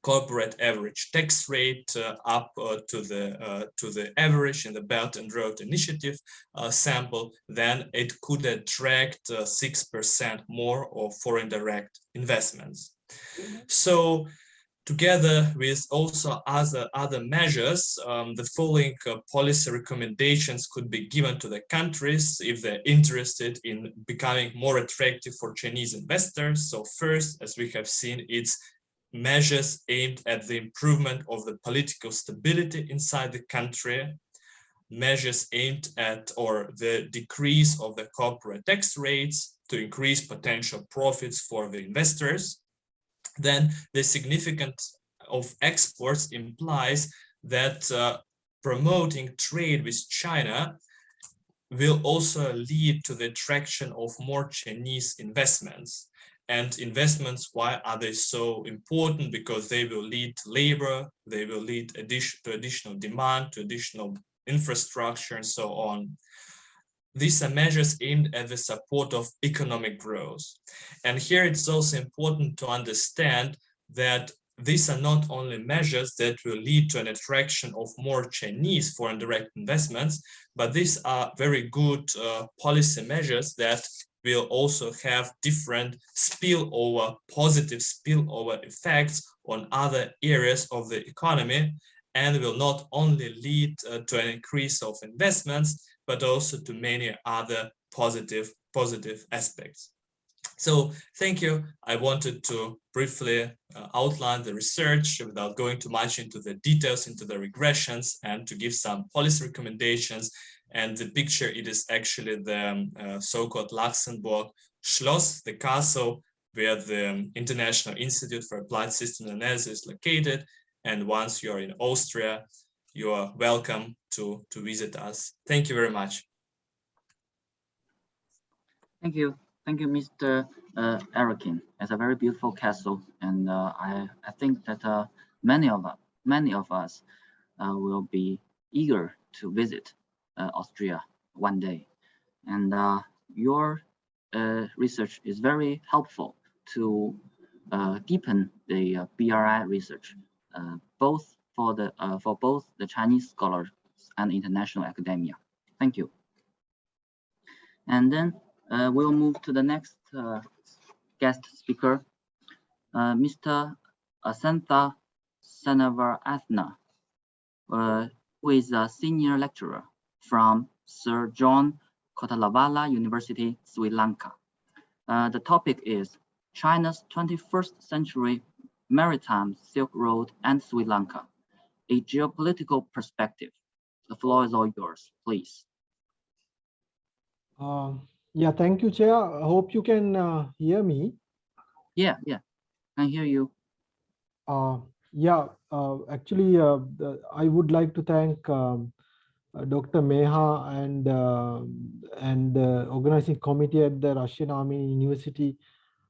corporate average tax rate up to the average in the Belt and Road Initiative sample, then it could attract 6% more of foreign direct investments. So together with also other measures, the following policy recommendations could be given to the countries if they're interested in becoming more attractive for Chinese investors. So first, as we have seen, it's measures aimed at the improvement of the political stability inside the country, measures aimed at or the decrease of the corporate tax rates to increase potential profits for the investors. Then the significance of exports implies that promoting trade with China will also lead to the attraction of more Chinese investments. And investments, why are they so important? Because they will lead to labor, they will lead to additional demand, to additional infrastructure, and so on. These are measures aimed at the support of economic growth. And here it's also important to understand that these are not only measures that will lead to an attraction of more Chinese foreign direct investments, but these are very good policy measures that will also have different spillover, positive spillover effects on other areas of the economy, and will not only lead to an increase of investments, but also to many other positive aspects. So thank you. I wanted to briefly outline the research without going too much into the details, into the regressions, and to give some policy recommendations. And the picture, it is actually the so-called Luxembourg Schloss, the castle, where the International Institute for Applied System Analysis is located. And once you're in Austria, you are welcome to visit us. Thank you very much. Thank you, Mr. Arakin. It's a very beautiful castle, and I think that many of us will be eager to visit Austria one day. And your research is very helpful to deepen the BRI research, both for both the Chinese scholars and international academia. Thank you. And then we'll move to the next guest speaker, Mr. Asantha Sanavaratna, who is a senior lecturer from Sir John Kotalawala University, Sri Lanka. The topic is China's 21st century maritime Silk Road and Sri Lanka, a geopolitical perspective. The floor is all yours, please. Yeah, thank you, Chair. I hope you can hear me. Yeah, I hear you. Actually, I would like to thank Dr. Meha and the organizing committee at the Russian Armenian University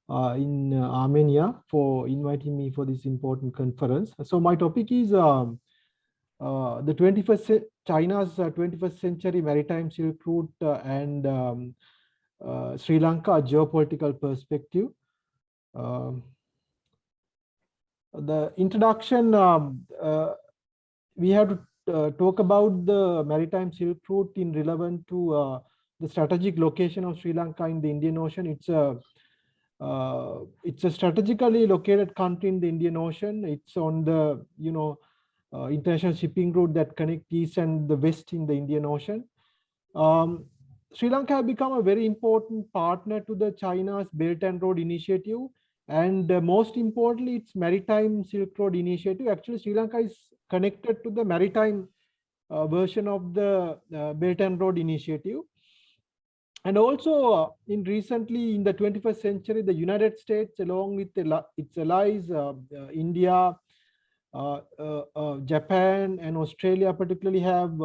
in Armenia for inviting me for this important conference. So my topic is China's 21st century maritime Silk Route and Sri Lanka, a geopolitical perspective. The introduction, we have to talk about the maritime Silk Route in relevant to the strategic location of Sri Lanka in the Indian Ocean. It's a strategically located country in the Indian Ocean. It's on the international shipping route that connect east and the west in the Indian Ocean. Sri Lanka has become a very important partner to the China's Belt and Road Initiative And most importantly, it's Maritime Silk Road Initiative. Actually, Sri Lanka is connected to the maritime version of the Belt and Road Initiative. And also recently in the 21st century, the United States, along with its allies, India, Japan and Australia particularly, have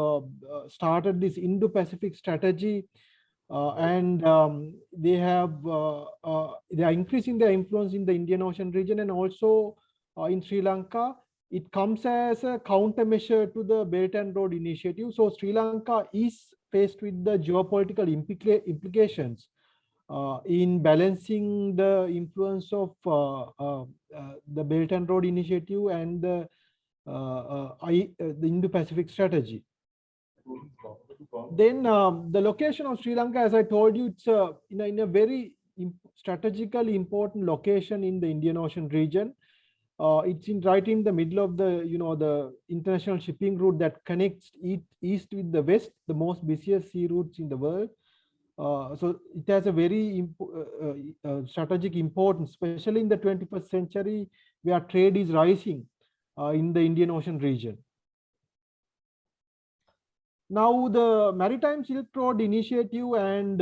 started this Indo-Pacific strategy, and they are increasing their influence in the Indian Ocean region and also in Sri Lanka. It comes as a countermeasure to the Belt and Road Initiative. So Sri Lanka is faced with the geopolitical implications in balancing the influence of the Belt and Road Initiative and the Indo-Pacific strategy. Then the location of Sri Lanka, as I told you, it's in a very strategically important location in the Indian Ocean region. It's right in the middle of the the international shipping route that connects east with the west, the most busiest sea routes in the world. So it has a very strategic importance, especially in the 21st century, where trade is rising in the Indian Ocean region. Now, the Maritime Silk Road Initiative and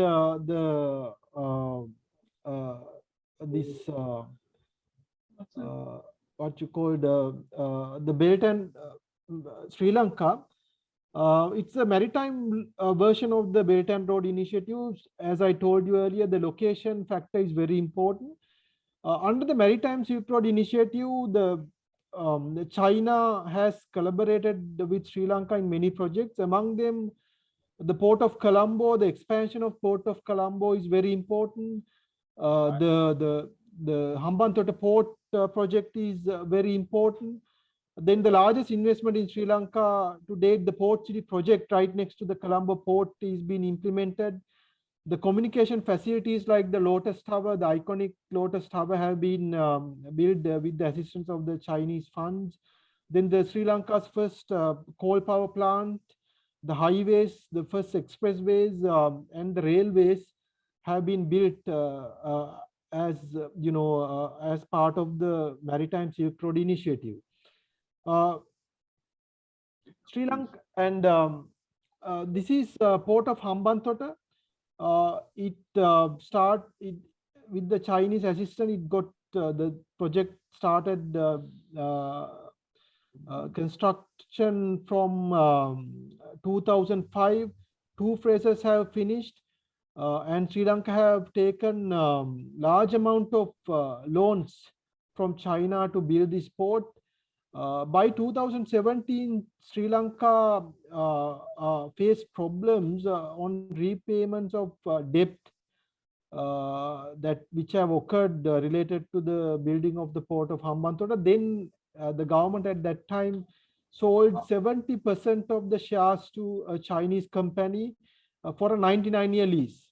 what you call the Belt and Sri Lanka. It's a maritime version of the Belt and Road Initiative. As I told you earlier, the location factor is very important. Under the Maritime Silk Road Initiative, China has collaborated with Sri Lanka in many projects. Among them, the Port of Colombo, the expansion of Port of Colombo is very important. The Hambantota Port project is very important. Then the largest investment in Sri Lanka to date, the Port City project right next to the Colombo port, is being implemented. The communication facilities like the Lotus Tower, the iconic Lotus Tower, have been built with the assistance of the Chinese funds. Then the Sri Lanka's first coal power plant, the highways, the first expressways, and the railways have been built as as part of the Maritime Silk Road Initiative. Sri Lanka, and this is port of Hambantota. It with the Chinese assistance. It got the project started construction from 2005. 2 phases have finished, and Sri Lanka have taken large amount of loans from China to build this port. By 2017, Sri Lanka faced problems on repayments of debt which have occurred related to the building of the port of Hambantota. Then the government at that time sold 70% of the shares to a Chinese company for a 99-year lease.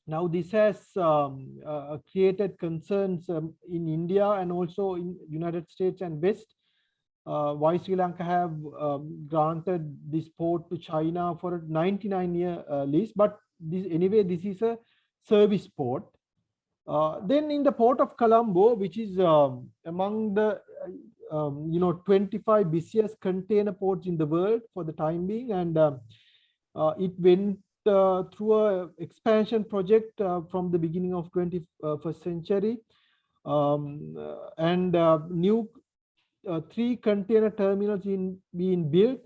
Now this has created concerns in India and also in United States and West. Why Sri Lanka have granted this port to China for a 99-year lease, but anyway, this is a service port. Then in the port of Colombo, which is among the 25 busiest container ports in the world for the time being, and it went through a expansion project from the beginning of 21st century, and new 3 container terminals being built.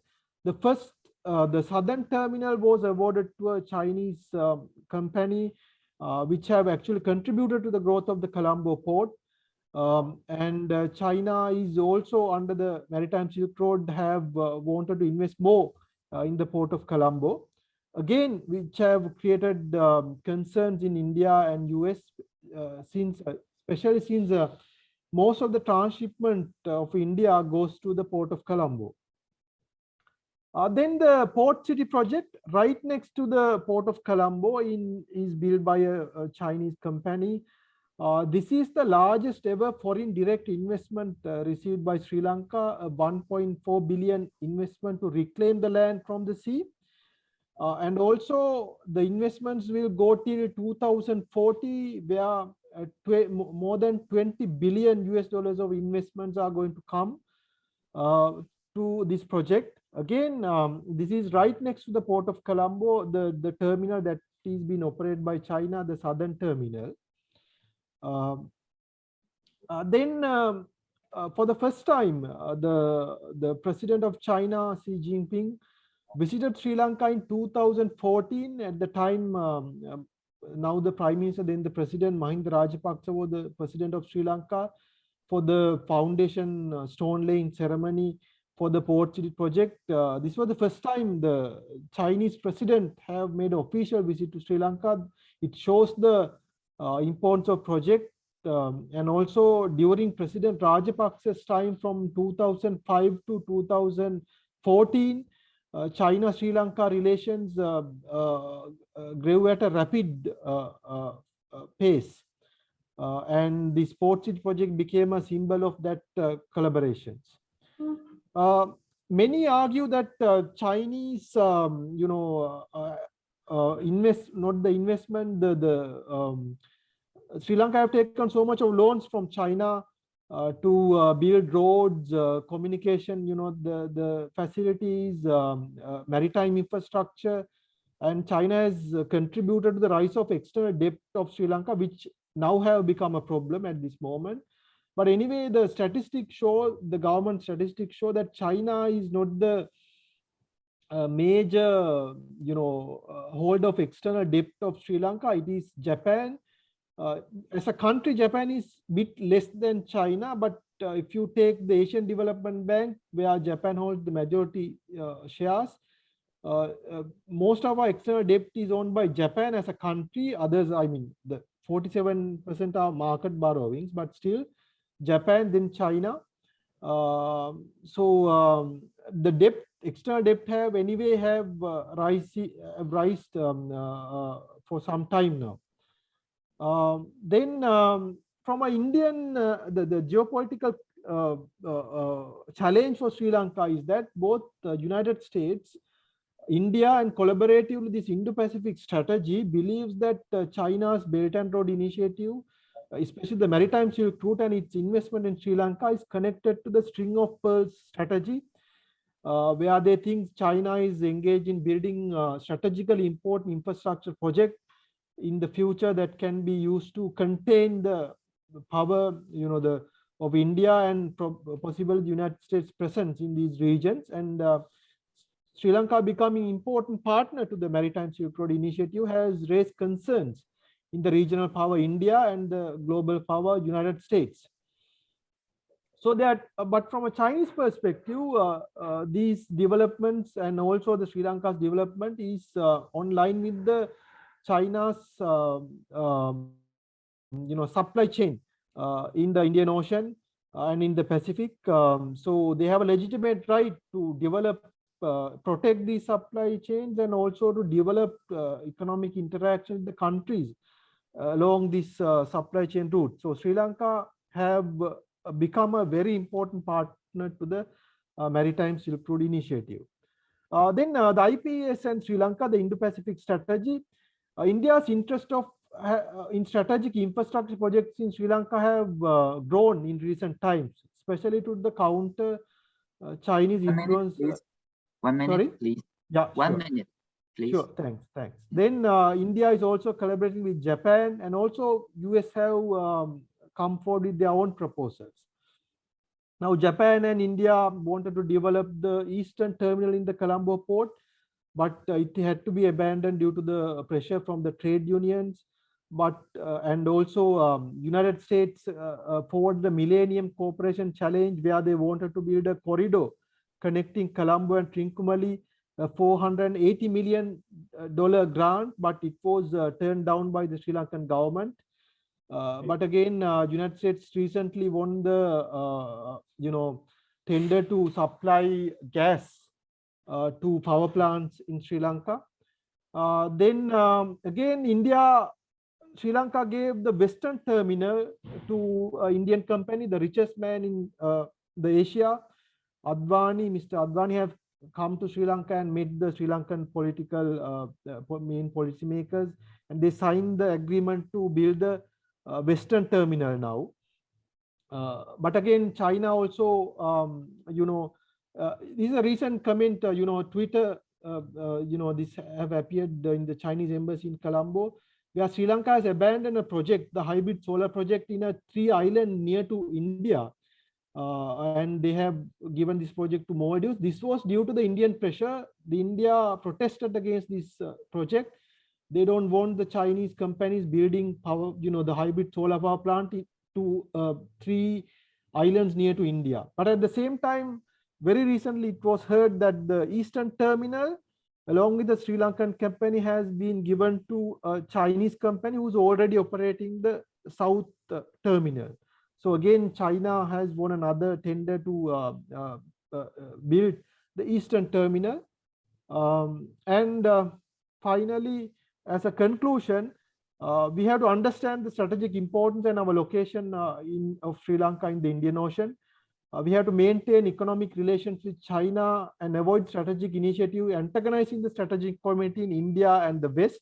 The first, the southern terminal, was awarded to a Chinese company, which have actually contributed to the growth of the Colombo port. And China is also, under the Maritime Silk Road, have wanted to invest more in the port of Colombo, again, which have created concerns in India and US, especially since most of the transshipment of India goes to the port of Colombo. Then the Port City project, right next to the port of Colombo, is built by a Chinese company. This is the largest ever foreign direct investment received by Sri Lanka, a 1.4 billion investment to reclaim the land from the sea. And also the investments will go till 2040, where more than 20 billion US dollars of investments are going to come to this project. Again, this is right next to the port of Colombo, the terminal that is being operated by China, the southern terminal. For the first time, the president of China, Xi Jinping, visited Sri Lanka in 2014. At the time, now the Prime Minister, then the President Mahinda Rajapaksa was the President of Sri Lanka for the foundation stone laying ceremony for the Port City project. This was the first time the Chinese president have made an official visit to Sri Lanka. It shows the importance of project. And also during President Rajapaksa's time from 2005 to 2014, China-Sri Lanka relations grew at a rapid pace. And the Port City project became a symbol of that collaborations. Many argue that Chinese, Sri Lanka have taken so much of loans from China to build roads, communication, the facilities, maritime infrastructure, and China has contributed to the rise of external debt of Sri Lanka, which now have become a problem at this moment. But anyway, the statistics show, the government statistics show that China is not the major, hold of external debt of Sri Lanka. It is Japan. As a country, Japan is a bit less than China, but if you take the Asian Development Bank, where Japan holds the majority shares, most of our external debt is owned by Japan as a country. Others, I mean, the 47% are market borrowings, but still Japan, then China. The debt, external debt have anyway rised for some time now. From an Indian, the geopolitical challenge for Sri Lanka is that both the United States, India, and collaboratively this Indo-Pacific strategy believes that China's Belt and Road Initiative, especially the Maritime Silk Route and its investment in Sri Lanka, is connected to the String of Pearls strategy, where they think China is engaged in building strategically important infrastructure project in the future that can be used to contain the power, of India and possible United States presence in these regions. And Sri Lanka becoming important partner to the Maritime Silk Road Initiative has raised concerns in the regional power India and the global power United States. So that, but from a Chinese perspective, these developments and also the Sri Lanka's development is online with the China's supply chain in the Indian Ocean and in the Pacific. So they have a legitimate right to develop, protect these supply chains, and also to develop economic interaction with the countries along this supply chain route. So Sri Lanka have become a very important partner to the Maritime Silk Road Initiative. Then the IPS and Sri Lanka, the Indo-Pacific strategy, India's interest in strategic infrastructure projects in Sri Lanka have grown in recent times, especially to the counter Chinese influence. 1 minute, Sorry? please. Yeah, 1 sure. minute, please. Sure, thanks. Then India is also collaborating with Japan, and also US have come forward with their own proposals. Now, Japan and India wanted to develop the eastern terminal in the Colombo port, but it had to be abandoned due to the pressure from the trade unions. But and also United States forwarded the Millennium Cooperation Challenge, where they wanted to build a corridor connecting Colombo and Trincomalee, a $480 million grant, but it was turned down by the Sri Lankan government. But again, United States recently won the tender to supply gas to power plants in Sri Lanka. Then again, Sri Lanka gave the Western terminal to an Indian company, the richest man in the Asia, Advani. Mr. Advani have come to Sri Lanka and met the Sri Lankan political main policymakers, and they signed the agreement to build the Western terminal now. But again, China also, this is a recent comment, Twitter, this have appeared in the Chinese embassy in Colombo, where Sri Lanka has abandoned a project, the hybrid solar project in a 3-island near to India. And they have given this project to Maldives. This was due to the Indian pressure. The India protested against this project. They don't want the Chinese companies building power, the hybrid solar power plant to 3 islands near to India. But at the same time, very recently it was heard that the eastern terminal, along with the Sri Lankan company, has been given to a Chinese company who's already operating the south terminal. So again, China has won another tender to build the eastern terminal. And finally, as a conclusion, we have to understand the strategic importance and our location of Sri Lanka in the Indian Ocean. We have to maintain economic relations with China and avoid strategic initiative antagonizing the strategic community in India and the West.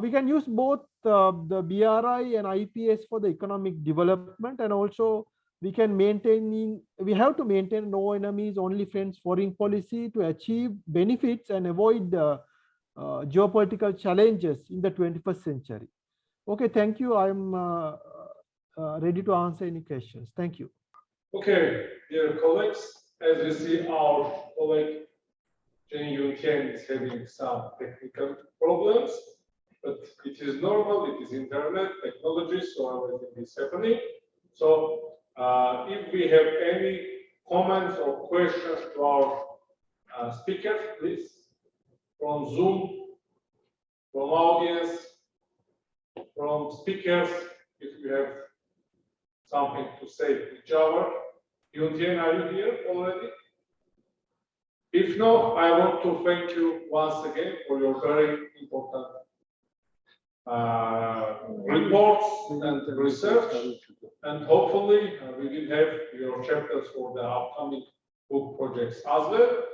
We can use both the BRI and IPS for the economic development, and also we have to maintain no enemies, only friends foreign policy to achieve benefits and avoid geopolitical challenges in the 21st century. Okay, thank you. I'm ready to answer any questions. Thank you. Okay, dear colleagues, as you see, our colleague Yonsei is having some technical problems, but it is normal, it is internet technology, so everything is happening. So if we have any comments or questions to our speakers, please, from Zoom, from audience, from speakers, if you have something to say to each other. Yonsei, are you here already? If not, I want to thank you once again for your very important reports and research, and hopefully we will have your chapters for the upcoming book projects as well.